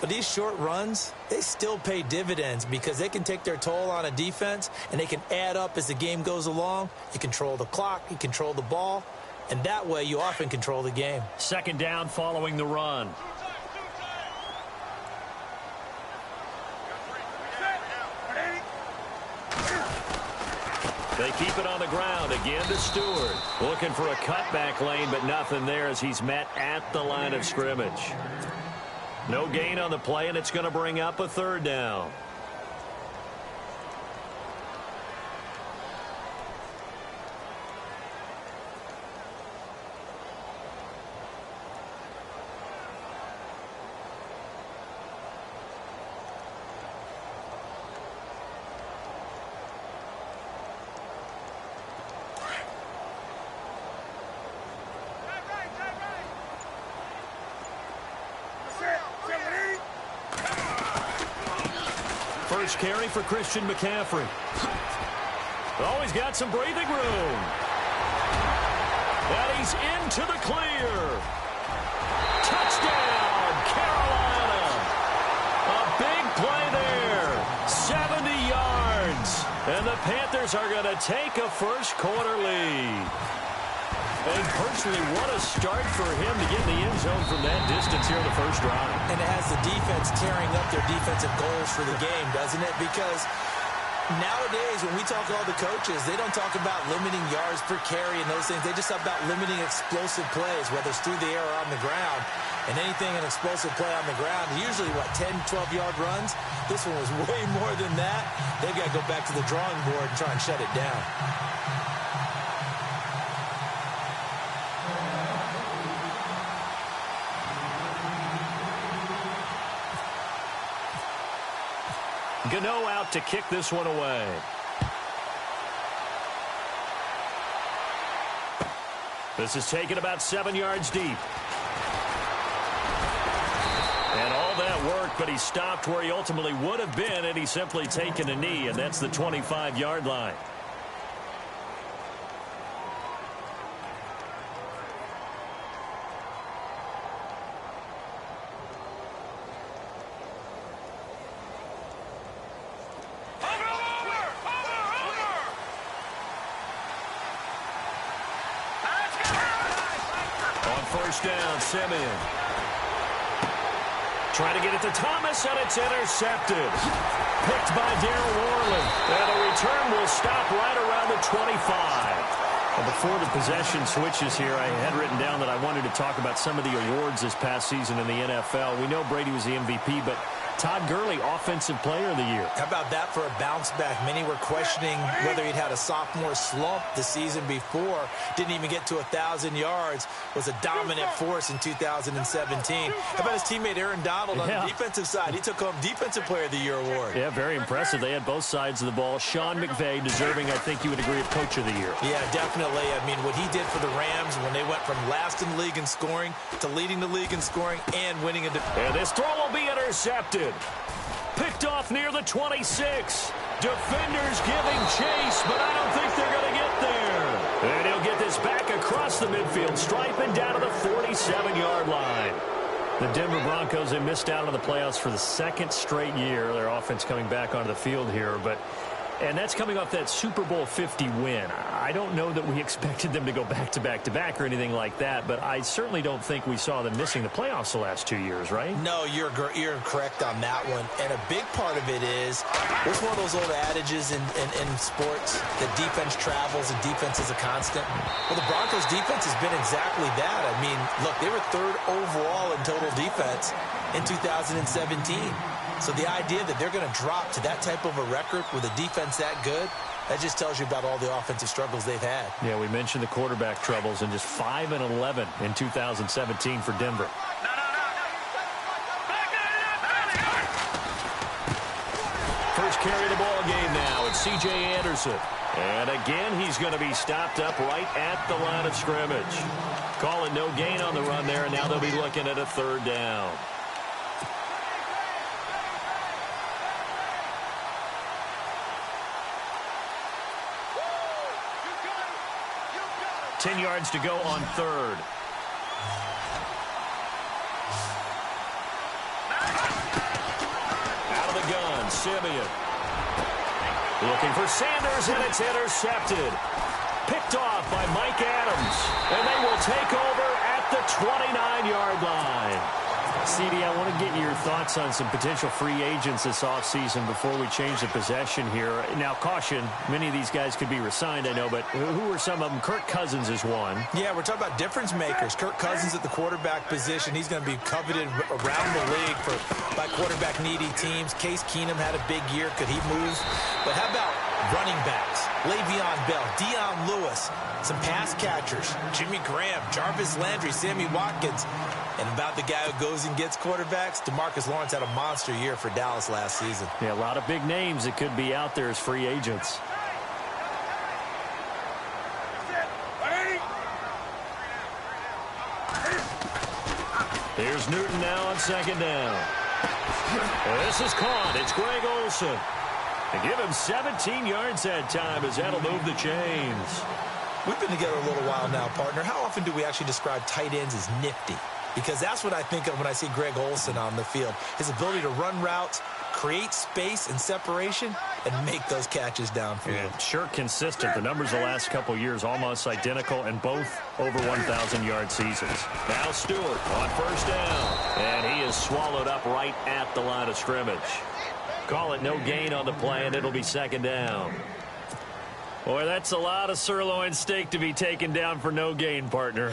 But these short runs, they still pay dividends because they can take their toll on a defense and they can add up as the game goes along. You control the clock, you control the ball, and that way you often control the game. Second down following the run. They keep it on the ground again to Stewart. Looking for a cutback lane, but nothing there as he's met at the line of scrimmage. No gain on the play, and it's going to bring up a 3rd down. First carry for Christian McCaffrey. Oh, he's got some breathing room. And he's into the clear. Touchdown, Carolina. A big play there. 70 yards. And the Panthers are going to take a first quarter lead. And personally, what a start for him to get in the end zone from that distance here in the first drive. And it has the defense tearing up their defensive goals for the game, doesn't it? Because nowadays, when we talk to all the coaches, they don't talk about limiting yards per carry and those things. They just talk about limiting explosive plays, whether it's through the air or on the ground. And anything an explosive play on the ground, usually, 10, 12-yard runs? This one was way more than that. They've got to go back to the drawing board and try and shut it down. Gano out to kick this one away. This is taken about 7 yards deep. And all that worked, but he stopped where he ultimately would have been had he simply taken a knee, and that's the 25-yard line. First down, Simeon. Trying to get it to Thomas, and it's intercepted. Picked by Darryl Worley. And the return will stop right around the 25. Well, before the possession switches here, I had written down that I wanted to talk about some of the awards this past season in the NFL. We know Brady was the MVP, but Todd Gurley, Offensive Player of the Year. How about that for a bounce back? Many were questioning whether he'd had a sophomore slump the season before. Didn't even get to 1,000 yards. Was a dominant force in 2017. How about his teammate Aaron Donald on the defensive side? He took home Defensive Player of the Year award. Yeah, very impressive. They had both sides of the ball. Sean McVay deserving, I think you would agree, of Coach of the Year. Yeah, definitely. I mean, what he did for the Rams when they went from last in the league in scoring to leading the league in scoring and winning a... And this throw will be intercepted. Picked off near the 26. Defenders giving chase, but I don't think they're going to get there. And he'll get this back across the midfield stripe and down to the 47-yard line. The Denver Broncos, they missed out on the playoffs for the second straight year. Their offense coming back onto the field here, and that's coming off that Super Bowl 50 win. I don't know that we expected them to go back-to-back-to-back or anything like that, but I certainly don't think we saw them missing the playoffs the last 2 years, right? No, you're correct on that one. And a big part of it is, what's one of those old adages in sports? That defense travels and defense is a constant. Well, the Broncos' defense has been exactly that. I mean, look, they were third overall in total defense in 2017. So the idea that they're going to drop to that type of a record with a defense that good, that just tells you about all the offensive struggles they've had. Yeah, we mentioned the quarterback troubles, and just 5-11 in 2017 for Denver. First carry of the ball game now. It's C.J. Anderson. And again, he's going to be stopped up right at the line of scrimmage. Calling no gain on the run there, and now they'll be looking at a third down. Ten yards to go on third. Out of the gun, Simeon. Looking for Sanders, and it's intercepted. Picked off by Mike Adams. And they will take over at the 29-yard line. CD, I want to get your thoughts on some potential free agents this offseason before we change the possession here. Now, caution, many of these guys could be re-signed, I know, but who are some of them? Kirk Cousins is one. Yeah, we're talking about difference makers. Kirk Cousins at the quarterback position. He's going to be coveted around the league by quarterback-needy teams. Case Keenum had a big year. Could he move? But how about running backs? Le'Veon Bell, Dion Lewis, some pass catchers, Jimmy Graham, Jarvis Landry, Sammy Watkins. And about the guy who goes and gets quarterbacks, DeMarcus Lawrence had a monster year for Dallas last season. Yeah, a lot of big names that could be out there as free agents. Here's Newton now on second down. This is caught. It's Greg Olsen. They give him 17 yards that time as that'll move the chains. We've been together a little while now, partner. How often do we actually describe tight ends as nifty? Because that's what I think of when I see Greg Olsen on the field. His ability to run routes, create space and separation and make those catches downfield. Yeah, sure consistent. The numbers the last couple years almost identical, and both over 1,000-yard seasons. Now Stewart on first down, and he is swallowed up right at the line of scrimmage. Call it no gain on the play, and it'll be second down. Boy, that's a lot of sirloin steak to be taken down for no gain, partner.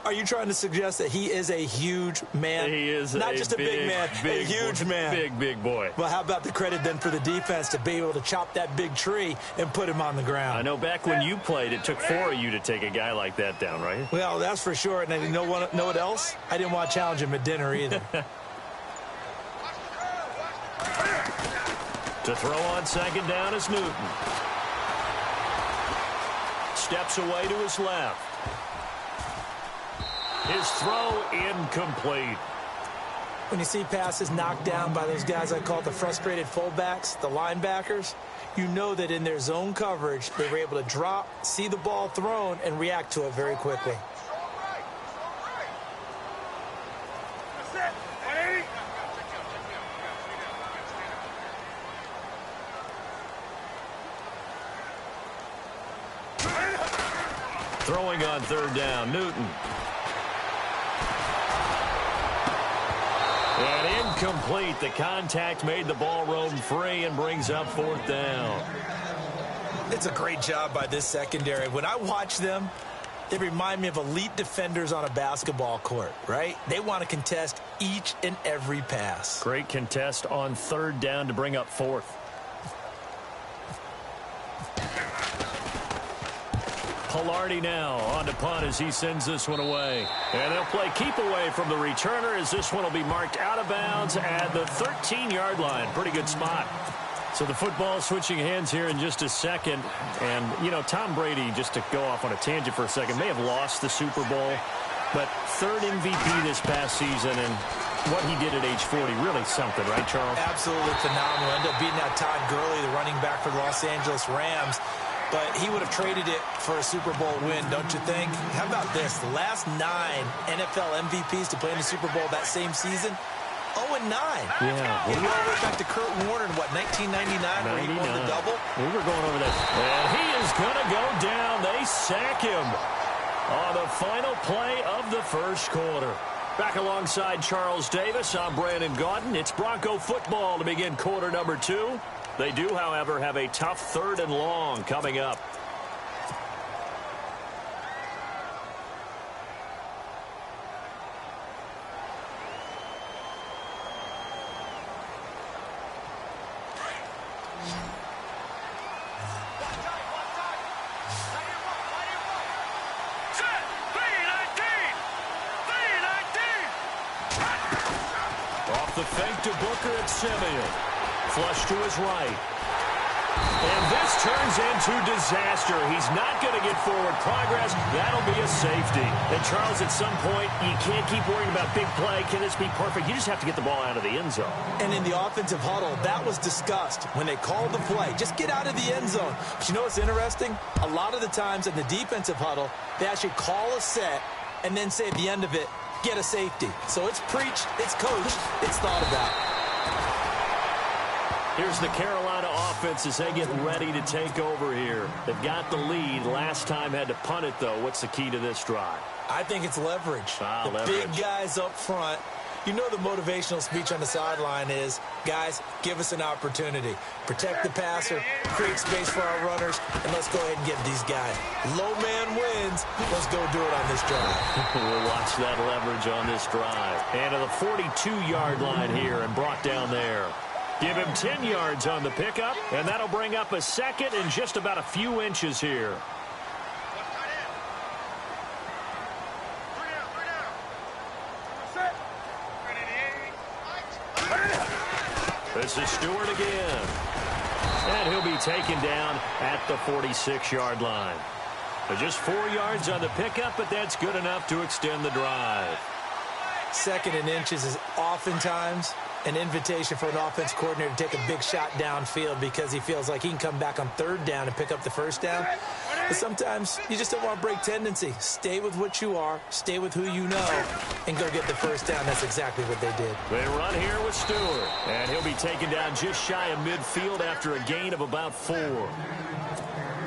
Are you trying to suggest that he is a huge man? He is not just a big man, a huge man. Big boy. Well, how about the credit then for the defense to be able to chop that big tree and put him on the ground? I know back when you played, it took 4 of you to take a guy like that down, right? Well, that's for sure. And you know what else? I didn't want to challenge him at dinner either. To throw on second down is Newton. Steps away to his left. His throw incomplete. When you see passes knocked down by those guys I call the frustrated fullbacks, the linebackers, you know that in their zone coverage, they were able to drop, see the ball thrown, and react to it very quickly. Throwing on third down, Newton. And incomplete. The contact made the ball roam free and brings up fourth down. It's a great job by this secondary. When I watch them, they remind me of elite defenders on a basketball court, right? They want to contest each and every pass. Great contest on third down to bring up fourth. Pilardi now on to punt as he sends this one away. And they'll play keep away from the returner as this one will be marked out of bounds at the 13-yard line. Pretty good spot. So the football switching hands here in just a second. And, you know, Tom Brady, just to go off on a tangent for a second, may have lost the Super Bowl. But third MVP this past season, and what he did at age 40, really something, right, Charles? Absolutely phenomenal. Ended up beating out Todd Gurley, the running back for the Los Angeles Rams. But he would have traded it for a Super Bowl win, don't you think? How about this? The last 9 NFL MVPs to play in the Super Bowl that same season, 0-9. Yeah. You go all the way back to Kurt Warner in, what, 1999, where he won the double? We were going over that. And he is going to go down. They sack him on the final play of the first quarter. Back alongside Charles Davis, I'm Brandon Gaudin. It's Bronco football to begin quarter number 2. They do, however, have a tough third and long coming up. Off the fake to Booker at Simeon. Flush to his right. And this turns into disaster. He's not going to get forward progress. That'll be a safety. And, Charles, at some point, you can't keep worrying about big play. Can this be perfect? You just have to get the ball out of the end zone. And in the offensive huddle, that was discussed when they called the play. Just get out of the end zone. But you know what's interesting? A lot of the times in the defensive huddle, they actually call a set and then say at the end of it, get a safety. So it's preached, it's coached, it's thought about. Here's the Carolina offense as they get ready to take over here. They've got the lead. Last time had to punt it, though. What's the key to this drive? I think it's leverage. The leverage. Big guys up front. You know the motivational speech on the sideline is, guys, give us an opportunity. Protect the passer, create space for our runners, and let's go ahead and get these guys. Low man wins. Let's go do it on this drive. We'll watch that leverage on this drive. And to the 42-yard line here and brought down there. Give him 10 yards on the pickup, and that'll bring up a second and just about a few inches here. This is Stewart again. And he'll be taken down at the 46-yard line. So just 4 yards on the pickup, but that's good enough to extend the drive. Second and inches is oftentimes an invitation for an offense coordinator to take a big shot downfield because he feels like he can come back on third down and pick up the first down. But sometimes you just don't want to break tendency. Stay with what you are, stay with who you know, and go get the first down. That's exactly what they did. They run here with Stewart, and he'll be taken down just shy of midfield after a gain of about 4.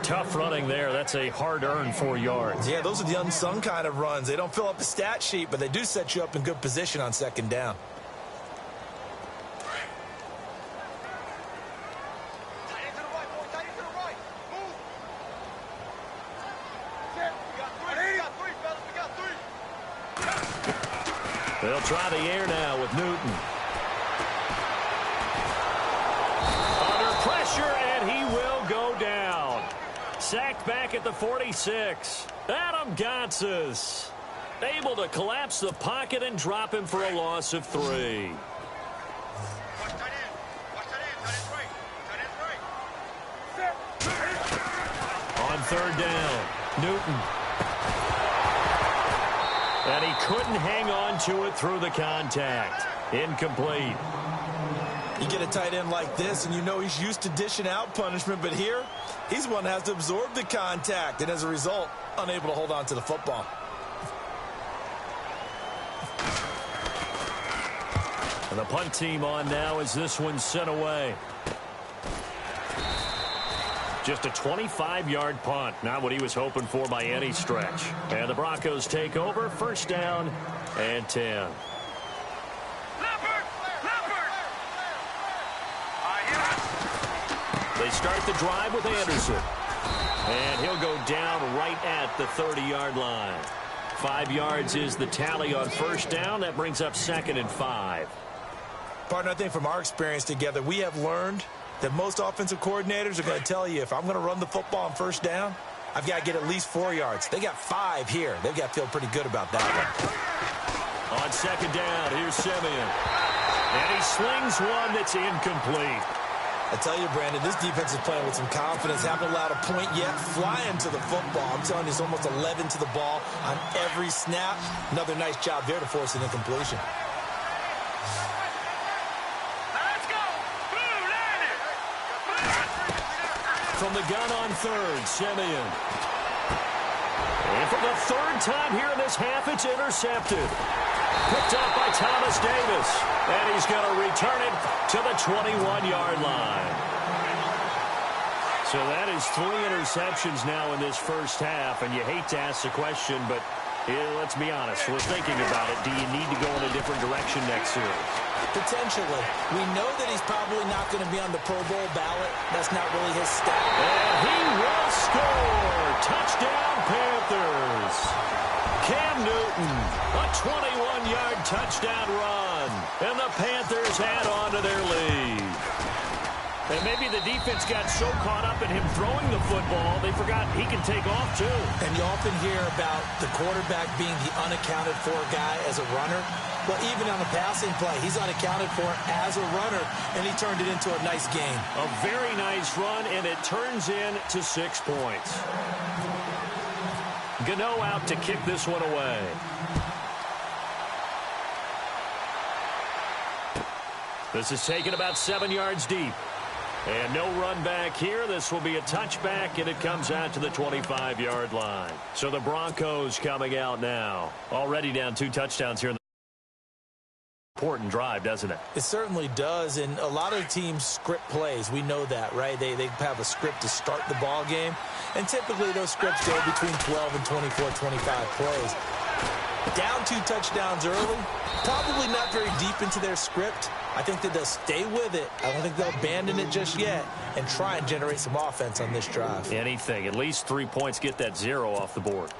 Tough running there. That's a hard-earned 4 yards. Yeah, those are the unsung kind of runs. They don't fill up the stat sheet, but they do set you up in good position on second down. They'll try the air now with Newton. Under pressure, and he will go down. Sacked back at the 46. Adam Gotsis able to collapse the pocket and drop him for a loss of 3. On third down, Newton. And he couldn't hang on to it through the contact. Incomplete. You get a tight end like this, and you know he's used to dishing out punishment, but here, he's the one that has to absorb the contact, and as a result, unable to hold on to the football. And the punt team on now as this one's sent away. Just a 25-yard punt. Not what he was hoping for by any stretch. And the Broncos take over. First down and 10. They start the drive with Anderson. And he'll go down right at the 30-yard line. 5 yards is the tally on first down. That brings up 2nd and 5. Partner, I think from our experience together, we have learned that most offensive coordinators are going to tell you, if I'm going to run the football on first down, I've got to get at least 4 yards. They got 5 here. They've got to feel pretty good about that one. On second down, here's Simeon. And he slings one that's incomplete. I tell you, Brandon, this defense is playing with some confidence. Haven't allowed a point yet. Flying to the football. I'm telling you, it's almost 11 to the ball on every snap. Another nice job there to force an incompletion. From the gun on third, Simeon. And for the third time here in this half, it's intercepted. Picked up by Thomas Davis. And he's going to return it to the 21-yard line. So that is 3 interceptions now in this first half. And you hate to ask the question, but let's be honest. We're thinking about it. Do you need to go in a different direction next series? Potentially. We know that he's probably not going to be on the Pro Bowl ballot. That's not really his style. And he will score. Touchdown, Panthers. Cam Newton, a 21-yard touchdown run. And the Panthers add on to their lead. And maybe the defense got so caught up in him throwing the football, they forgot he can take off, too. And you often hear about the quarterback being the unaccounted-for guy as a runner. Well, even on a passing play, he's unaccounted for as a runner, and he turned it into a nice game. A very nice run, and it turns into 6 points. Gano out to kick this one away. This is taken about 7 yards deep. And no run back here. This will be a touchback, and it comes out to the 25-yard line. So the Broncos coming out now. Already down 2 touchdowns here in the important drive, doesn't it? It certainly does, and a lot of teams script plays. We know that, right? They have a script to start the ball game, and typically those scripts go between 12 and 24, 25 plays. Down 2 touchdowns early, probably not very deep into their script. I think that they'll stay with it. I don't think they'll abandon it just yet and try and generate some offense on this drive. Anything. At least 3 points. Get that 0 off the board.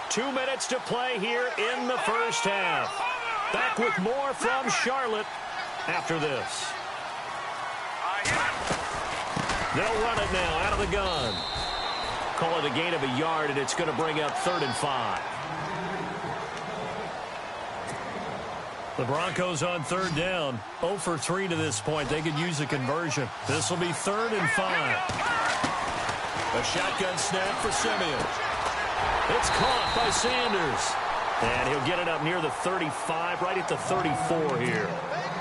Two minutes to play here in the first half. Back with more from Charlotte after this. They'll run it now out of the gun. Call it a gain of a yard, and it's going to bring up 3rd and 5. The Broncos on 3rd down. 0 for 3 to this point. They could use a conversion. This will be 3rd and 5. A shotgun snap for Simeon. It's caught by Sanders. And he'll get it up near the 35, right at the 34 here.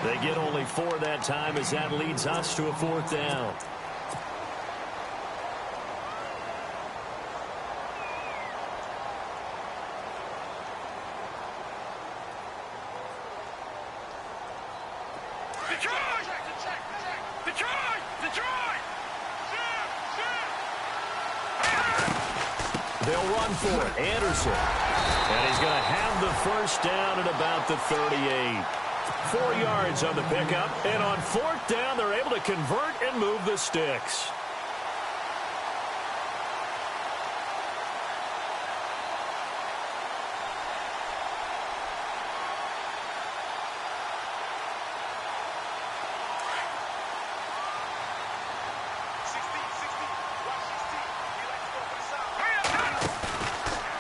They get only 4 that time as that leads us to a 4th down. They'll run for it. Anderson. And he's going to have the first down at about the 38. 4 yards on the pickup. And on 4th down, they're able to convert and move the sticks.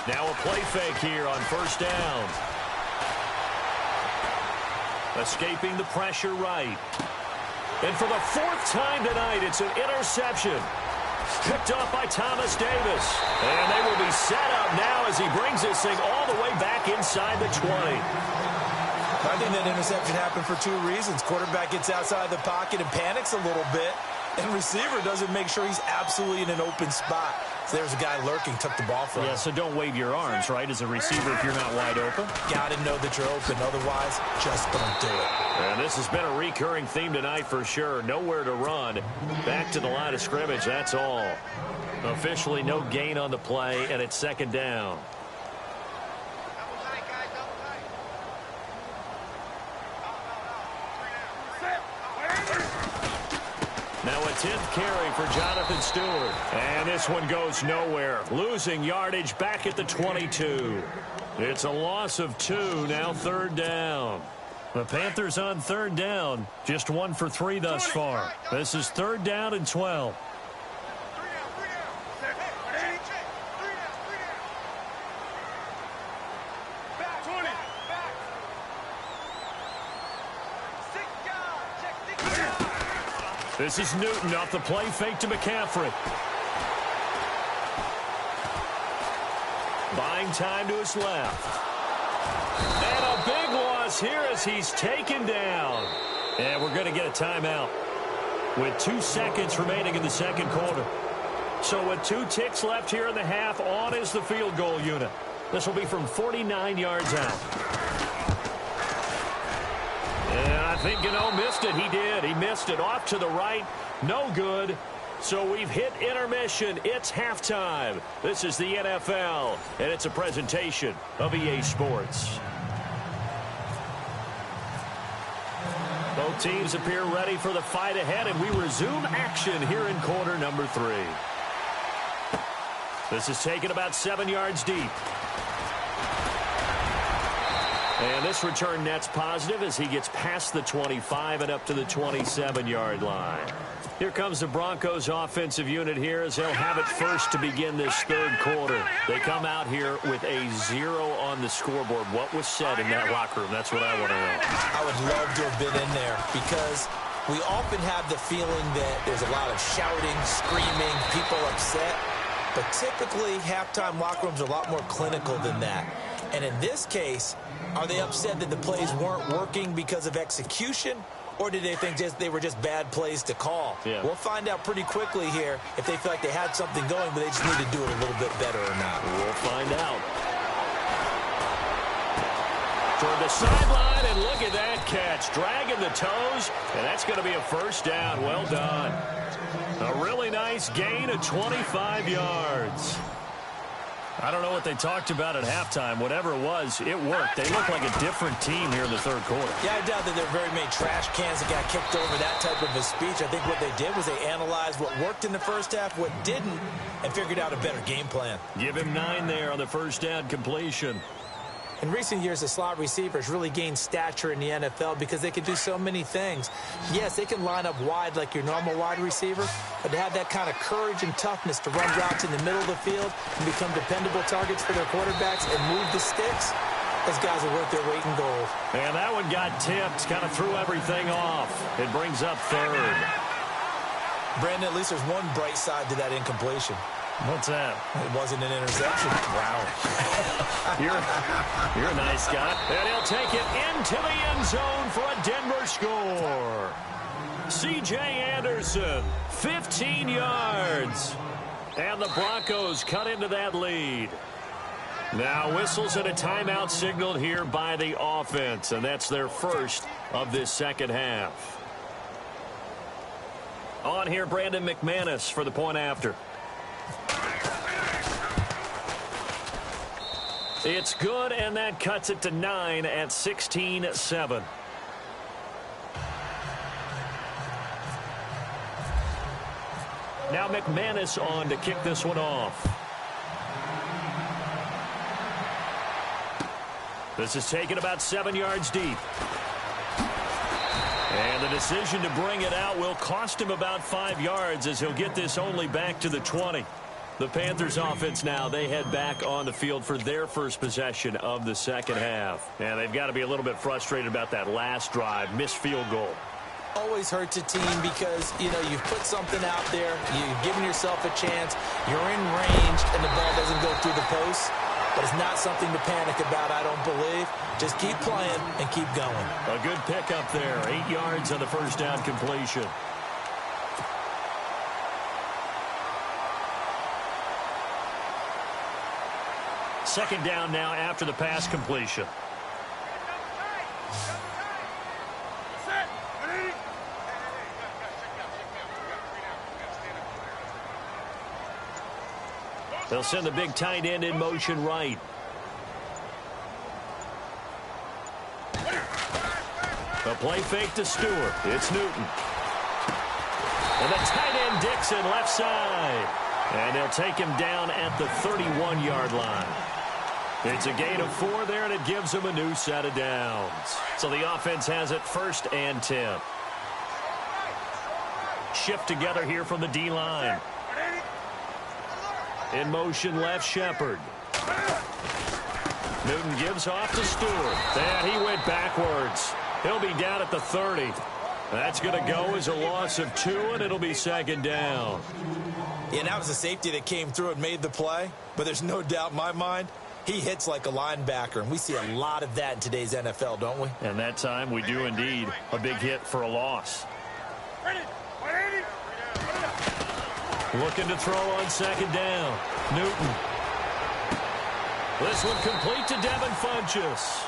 Now a play fake here on 1st down. Escaping the pressure right. And for the 4th time tonight, it's an interception. Picked off by Thomas Davis. And they will be set up now as he brings this thing all the way back inside the 20. I think that interception happened for 2 reasons. Quarterback gets outside the pocket and panics a little bit. And receiver doesn't make sure he's absolutely in an open spot. So there's a guy lurking, took the ball from him. Yeah, so don't wave your arms, right, as a receiver if you're not wide open. Got to know that you're open. Otherwise, just don't do it. And this has been a recurring theme tonight for sure. Nowhere to run. Back to the line of scrimmage, that's all. Officially no gain on the play, and it's 2nd down. Now a 10th carry for Jonathan Stewart. And this one goes nowhere. Losing yardage back at the 22. It's a loss of 2, now 3rd down. The Panthers on 3rd down. Just 1 for 3 thus far. This is 3rd down and 12. This is Newton off the play fake to McCaffrey. Buying time to his left. And a big loss here as he's taken down. And we're going to get a timeout with 2 seconds remaining in the 2nd quarter. So with 2 ticks left here in the half, on is the field goal unit. This will be from 49 yards out. And I think Gano missed it. He did. He missed it off to the right. No good. So we've hit intermission. It's halftime. This is the NFL, and it's a presentation of EA Sports. Both teams appear ready for the fight ahead, and we resume action here in quarter number 3. This is taken about 7 yards deep. And this return net's positive as he gets past the 25 and up to the 27-yard line. Here comes the Broncos offensive unit here as they'll have it first to begin this 3rd quarter. They come out here with a 0 on the scoreboard. What was said in that locker room? That's what I want to know. I would love to have been in there because we often have the feeling that there's a lot of shouting, screaming, people upset. But typically, halftime locker rooms are a lot more clinical than that. And in this case, are they upset that the plays weren't working because of execution? Or did they think they were just bad plays to call? Yeah. We'll find out pretty quickly here if they feel like they had something going, but they just need to do it a little bit better or not. We'll find out. Toward the sideline, and look at that catch. Dragging the toes, and that's going to be a 1st down. Well done. A really nice gain of 25 yards. I don't know what they talked about at halftime. Whatever it was, it worked. They look like a different team here in the 3rd quarter. Yeah, I doubt that there are very many trash cans that got kicked over that type of a speech. I think what they did was they analyzed what worked in the 1st half, what didn't, and figured out a better game plan. Give him 9 there on the 1st down completion. In recent years, the slot receivers really gained stature in the NFL because they can do so many things. Yes, they can line up wide like your normal wide receiver, but to have that kind of courage and toughness to run routes in the middle of the field and become dependable targets for their quarterbacks and move the sticks, those guys are worth their weight in gold. And that one got tipped, kind of threw everything off. It brings up 3rd. Brandon, at least there's one bright side to that incompletion. What's that? It wasn't an interception. Wow. you're a nice guy. And he'll take it into the end zone for a Denver score. C.J. Anderson, 15 yards. And the Broncos cut into that lead. Now whistles and a timeout signaled here by the offense, and that's their first of this second half. On here, Brandon McManus for the point after. It's good, and that cuts it to 9 at 16-7. Now McManus on to kick this one off. This is taken about 7 yards deep. And the decision to bring it out will cost him about 5 yards as he'll get this only back to the 20. The Panthers offense now, they head back on the field for their first possession of the second half. And they've got to be a little bit frustrated about that last drive, missed field goal. Always hurts a team because, you know, you've put something out there, you've given yourself a chance, you're in range, and the ball doesn't go through the post. But it's not something to panic about, I don't believe. Just keep playing and keep going. A good pickup there, 8 yards on the first down completion. Second down now after the pass completion. They'll send the big tight end in motion right. A play fake to Stewart. It's Newton. And the tight end Dixon left side. And they'll take him down at the 31-yard line. It's a gain of 4 there, and it gives them a new set of downs. So the offense has it 1st and 10. Shift together here from the D-line. In motion left, Shepard. Newton gives off to Stewart. And he went backwards. He'll be down at the 30. That's going to go as a loss of 2, and it'll be second down. Yeah, and that was a safety that came through and made the play. But there's no doubt in my mind, he hits like a linebacker. And we see a lot of that in today's NFL, don't we? And that time we do indeed. A big hit for a loss. Looking to throw on second down. Newton. This one complete to Devin Funchess.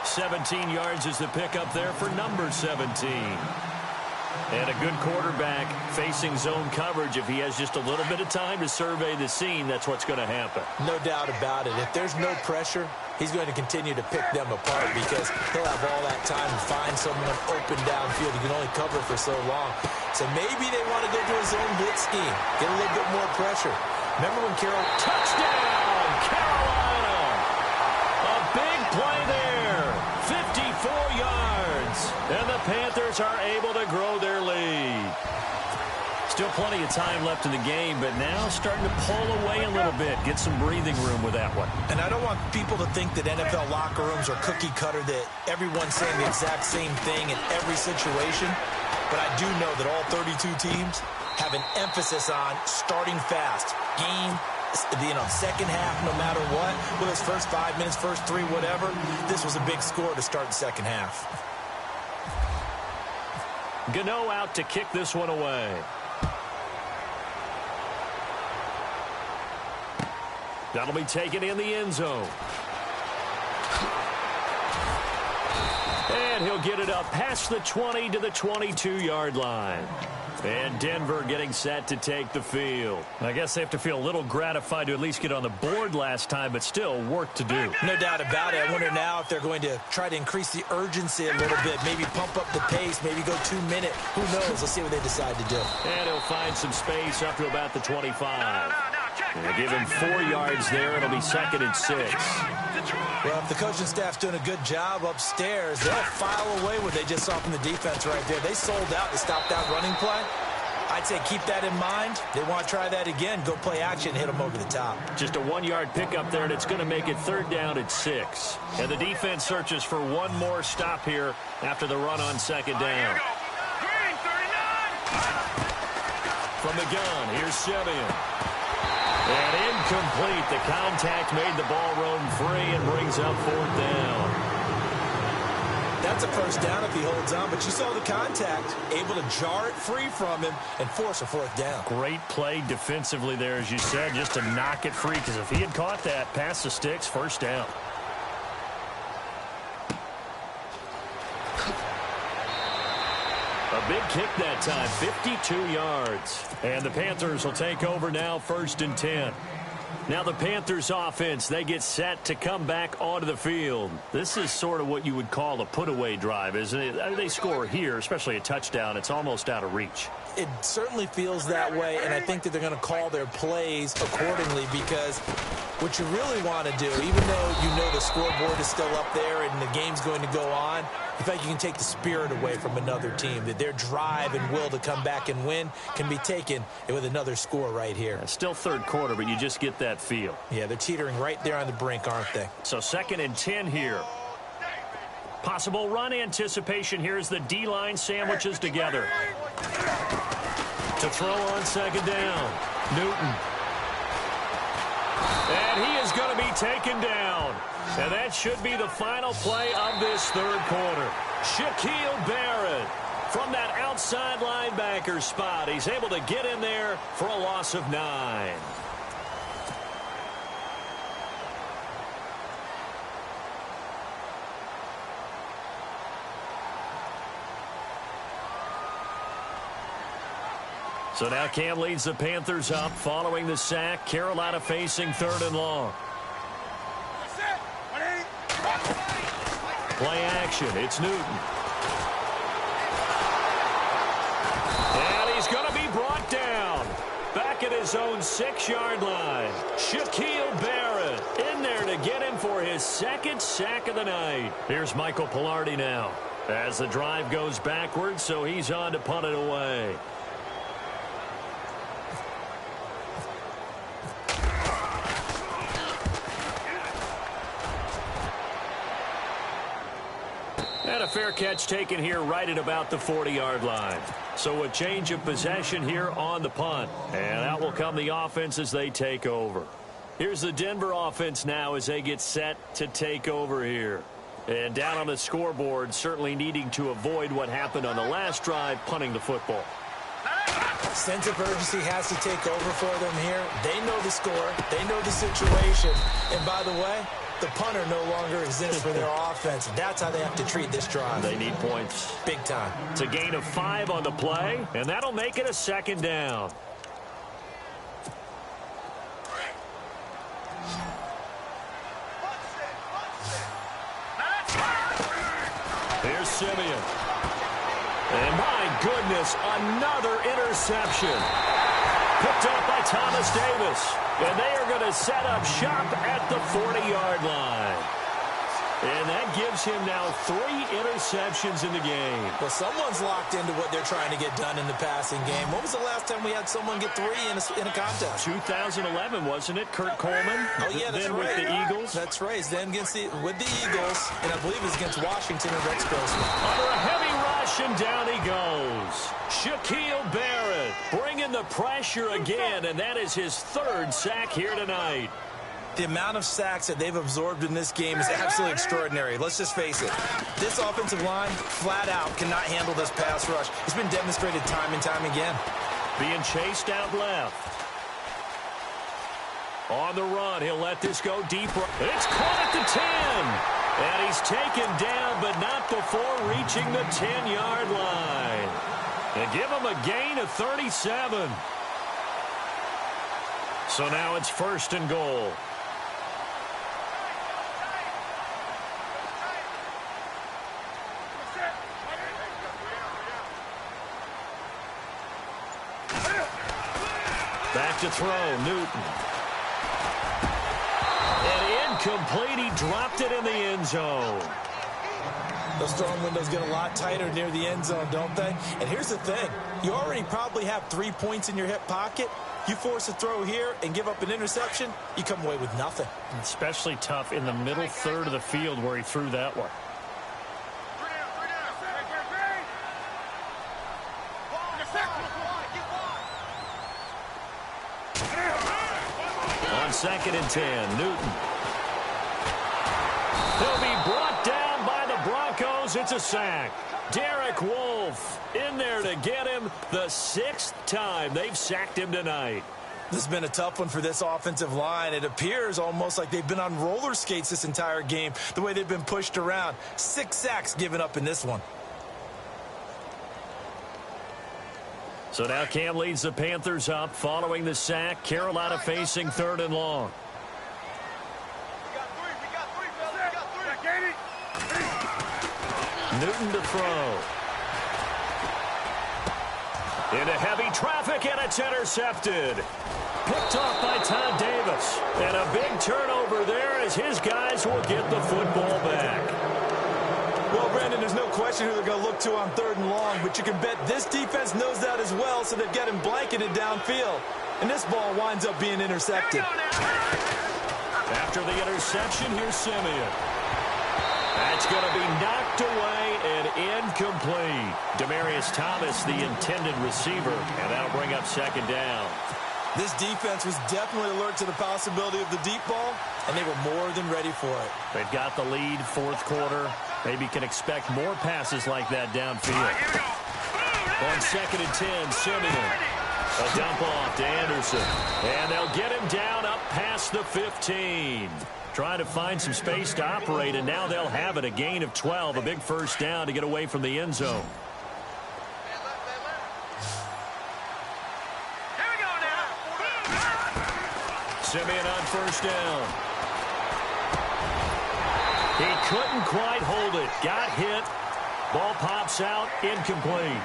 17 yards is the pickup there for number 17. And a good quarterback facing zone coverage. If he has just a little bit of time to survey the scene, that's what's going to happen. No doubt about it. If there's no pressure, he's going to continue to pick them apart because he'll have all that time to find someone open downfield. He can only cover for so long. So maybe they want to go to a zone blitz scheme, get a little bit more pressure. Remember when Carroll... Touchdown, Carolina! A big play there. 54 yards. And the Panthers are able to grow their lead. Still plenty of time left in the game, but now starting to pull away a little bit. Get some breathing room with that one. And I don't want people to think that NFL locker rooms are cookie cutter, that everyone's saying the exact same thing in every situation. But I do know that all 32 teams have an emphasis on starting fast. Game, second half, no matter what. Whether it's first 5 minutes, first 3, whatever. This was a big score to start the second half. Gano out to kick this one away. That'll be taken in the end zone. And he'll get it up past the 20 to the 22-yard line. And Denver getting set to take the field. I guess they have to feel a little gratified to at least get on the board last time, but still work to do. No doubt about it. I wonder now if they're going to try to increase the urgency a little bit, maybe pump up the pace, maybe go 2 minute. Who knows? Let's see what they decide to do. And he'll find some space up to about the 25. They give him 4 yards there. It'll be 2nd and 6. Well, if the coaching staff's doing a good job upstairs, they'll file away what they just saw from the defense right there. They sold out to stop that running play. I'd say keep that in mind. They want to try that again. Go play action, hit them over the top. Just a 1-yard pickup there, and it's going to make it 3rd down at 6. And the defense searches for one more stop here after the run on second down. From the gun, here's Simeon. And incomplete. The contact made the ball roam free and brings up 4th down. That's a first down if he holds on, but you saw the contact, able to jar it free from him and force a 4th down. Great play defensively there, as you said, just to knock it free, because if he had caught that, past the sticks, 1st down. A big kick that time, 52 yards. And the Panthers will take over now, 1st and 10. Now the Panthers offense, they get set to come back onto the field. This is sort of what you would call a put-away drive, isn't it? They score here, especially a touchdown. It's almost out of reach. It certainly feels that way, and I think that they're going to call their plays accordingly, because what you really want to do, even though you know the scoreboard is still up there and the game's going to go on, in fact, you can take the spirit away from another team, that their drive and will to come back and win can be taken with another score right here. It's still 3rd quarter, but you just get that feel. Yeah, they're teetering right there on the brink, aren't they? So 2nd and 10 here. Possible run anticipation here as the D-line sandwiches together. To throw on 2nd down. Newton. And he is going to be taken down. And that should be the final play of this 3rd quarter. Shaquille Barrett from that outside linebacker spot. He's able to get in there for a loss of 9. So now Cam leads the Panthers up following the sack. Carolina facing 3rd and long. Play action. It's Newton. And he's going to be brought down. Back at his own 6-yard line. Shaquille Barrett in there to get him for his 2nd sack of the night. Here's Michael Pilardi now as the drive goes backwards, so he's on to punt it away. And a fair catch taken here right at about the 40-yard line. So a change of possession here on the punt. And out will come the offense as they take over. Here's the Denver offense now as they get set to take over here. And down on the scoreboard, certainly needing to avoid what happened on the last drive, punting the football. Sense of urgency has to take over for them here. They know the score. They know the situation. And by the way, the punter no longer exists for their offense. That's how they have to treat this drive. They need points. Big time. It's a gain of 5 on the play, and that'll make it a 2nd down. Here's Simeon. And my goodness, another interception. Picked up by Thomas Davis. And they are going to set up shop at the 40-yard line. And that gives him now 3 interceptions in the game. Well, someone's locked into what they're trying to get done in the passing game. When was the last time we had someone get 3 in a contest? 2011, wasn't it? Kurt Coleman? Oh, yeah, that's then right. with the Eagles. That's right. Then with the Eagles, and I believe it was against Washington and Rex Grossman. Under a heavy rush, and down he goes. Shaquille Barrett bringing the pressure again, and that is his 3rd sack here tonight. The amount of sacks that they've absorbed in this game is absolutely extraordinary. Let's just face it. This offensive line, flat out, cannot handle this pass rush. It's been demonstrated time and time again. Being chased out left. On the run, he'll let this go deeper. It's caught at the 10. And he's taken down, but not before reaching the 10-yard line. And give him a gain of 37. So now it's 1st and goal. Back to throw, Newton. And incomplete, he dropped it in the end zone. Those throwing windows get a lot tighter near the end zone, don't they? And here's the thing. You already probably have 3 points in your hip pocket. You force a throw here and give up an interception, you come away with nothing. Especially tough in the middle third of the field where he threw that one. on 2nd and 10. Newton. He'll be brought down by the Broncos. It's a sack. Derek Wolfe in there to get him the 6th time they've sacked him tonight. This has been a tough one for this offensive line. It appears almost like they've been on roller skates this entire game, the way they've been pushed around. 6 sacks given up in this one. So now Cam leads the Panthers up following the sack. Carolina facing 3rd and long. Newton to throw. Into heavy traffic, and it's intercepted. Picked off by Todd Davis. And a big turnover there as his guys will get the football back. Well, Brandon, there's no question who they're going to look to on 3rd and long, but you can bet this defense knows that as well, so they've got him blanketed downfield. And this ball winds up being intercepted. After the interception, here's Simeon. That's going to be knocked away and incomplete. Demaryius Thomas, the intended receiver, and that'll bring up 2nd down. This defense was definitely alert to the possibility of the deep ball, and they were more than ready for it. They've got the lead, 4th quarter. Maybe can expect more passes like that downfield. On 2nd and 10, Simeon. A dump off to Anderson. And they'll get him down up past the 15. Trying to find some space to operate, and now they'll have it. A gain of 12, a big 1st down to get away from the end zone. Here we go now. Simeon on 1st down. He couldn't quite hold it. Got hit. Ball pops out. Incomplete.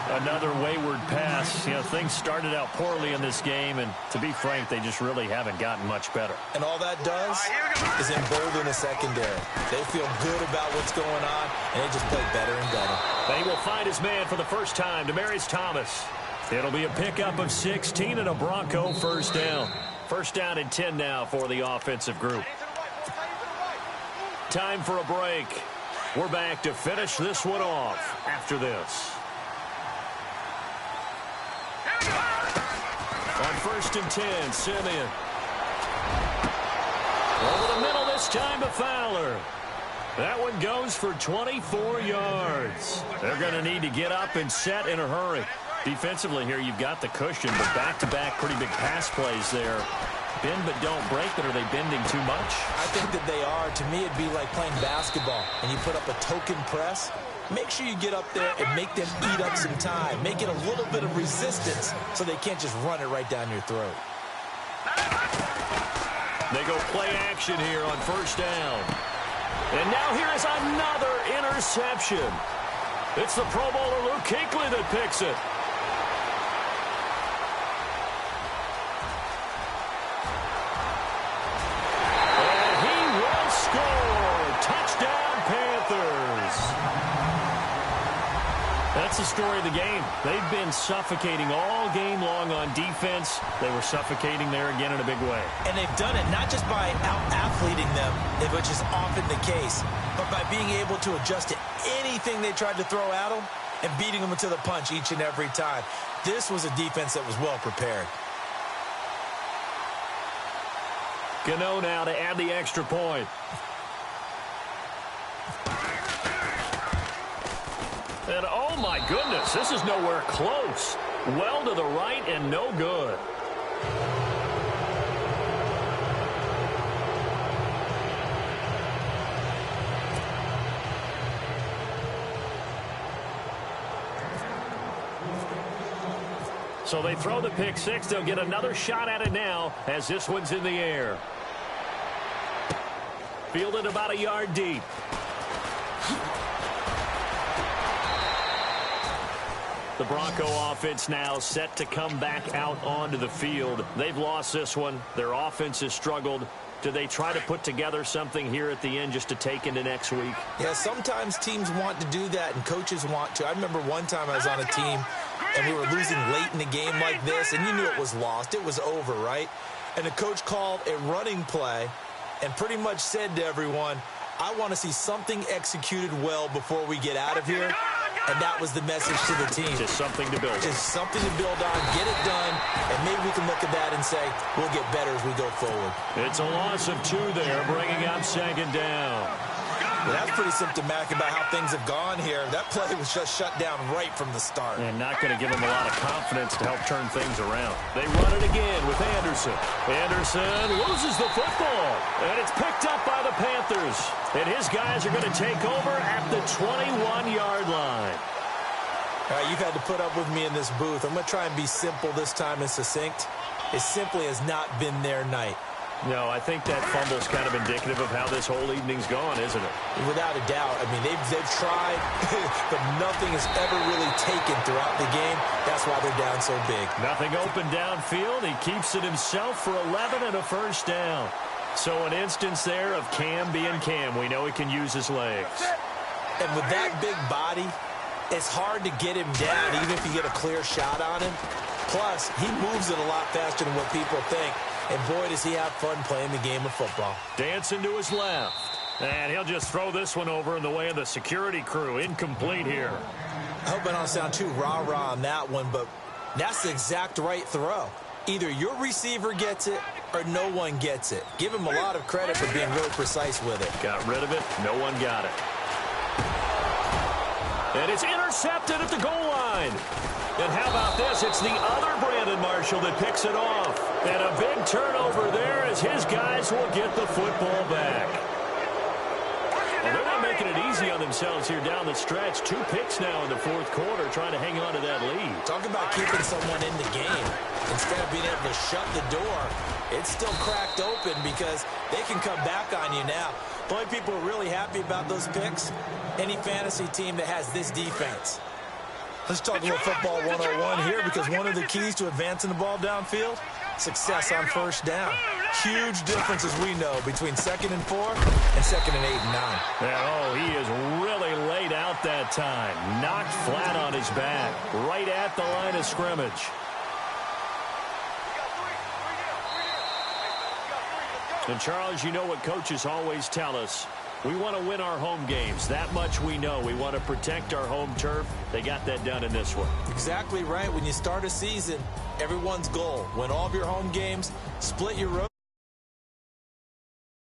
Another wayward pass. You know, things started out poorly in this game, and to be frank, they just really haven't gotten much better. And all that does is embolden the secondary. They feel good about what's going on, and they just play better and better. They will find his man for the first time, Demaryius Thomas. It'll be a pickup of 16 and a Bronco 1st down. 1st down and 10 now for the offensive group. Time for a break. We're back to finish this one off after this. On 1st and 10, Simeon. Over the middle this time to Fowler. That one goes for 24 yards. They're going to need to get up and set in a hurry. Defensively here, you've got the cushion, but back-to-back pretty big pass plays there. Bend but don't break, but are they bending too much? I think that they are. To me, it'd be like playing basketball, and you put up a token press. Make sure you get up there and make them eat up some time. Make it a little bit of resistance so they can't just run it right down your throat. They go play action here on 1st down. And now here is another interception. It's the Pro Bowler Luke Kuechly that picks it. And he will score. Touchdown, Panthers. That's the story of the game. They've been suffocating all game long on defense. They were suffocating there again in a big way. And they've done it not just by out-athleting them, which is often the case, but by being able to adjust to anything they tried to throw at them and beating them to the punch each and every time. This was a defense that was well prepared. Gano now to add the extra point. And oh my goodness, this is nowhere close. Well to the right and no good. So they throw the pick six. They'll get another shot at it now as this one's in the air. Fielded about a yard deep. The Bronco offense now set to come back out onto the field. They've lost this one. Their offense has struggled. Do they try to put together something here at the end just to take into next week? Yeah, sometimes teams want to do that and coaches want to. I remember one time I was on a team and we were losing late in the game like this, and you knew it was lost. It was over, right? And the coach called a running play and pretty much said to everyone, I want to see something executed well before we get out of here. And that was the message to the team. Just something to build on. Just something to build on, get it done, and maybe we can look at that and say, we'll get better as we go forward. It's a loss of 2 there, bringing up 2nd down. Well, that's pretty symptomatic about how things have gone here. That play was just shut down right from the start. And not going to give them a lot of confidence to help turn things around. They run it again with Anderson. Anderson loses the football, and it's picked up by the Panthers. And his guys are going to take over at the 21-yard line. All right, you've had to put up with me in this booth. I'm going to try and be simple this time and succinct. It simply has not been their night. No, I think that fumble's kind of indicative of how this whole evening's gone, isn't it? Without a doubt. I mean, they've tried, but nothing has ever really taken throughout the game. That's why they're down so big. Nothing open downfield. He keeps it himself for 11 and a first down. So an instance there of Cam being Cam. We know he can use his legs. And with that big body, it's hard to get him down, even if you get a clear shot on him. Plus, he moves it a lot faster than what people think. And boy, does he have fun playing the game of football. Dancing to his left. And he'll just throw this one over in the way of the security crew. Incomplete here. I hope I don't sound too rah-rah on that one, but that's the exact right throw. Either your receiver gets it or no one gets it. Give him a lot of credit for being really precise with it. Got rid of it. No one got it. And it's intercepted at the goal line. And how about this? It's the other Brandon Marshall that picks it off. And a big turnover there as his guys will get the football back. And they're not making it easy on themselves here down the stretch. 2 picks now in the 4th quarter trying to hang on to that lead. Talk about keeping someone in the game. Instead of being able to shut the door, it's still cracked open because they can come back on you now. The only people who are really happy about those picks, any fantasy team that has this defense. Let's talk a little football 101 here because one of the keys to advancing the ball downfield, success on first down. Huge difference, as we know, between 2nd and 4 and 2nd and 8 and 9. Oh, he is really laid out that time. Knocked flat on his back, right at the line of scrimmage. And, Charles, you know what coaches always tell us. We want to win our home games. That much we know. We want to protect our home turf. They got that done in this one. Exactly right. When you start a season, everyone's goal, win all of your home games, split your road.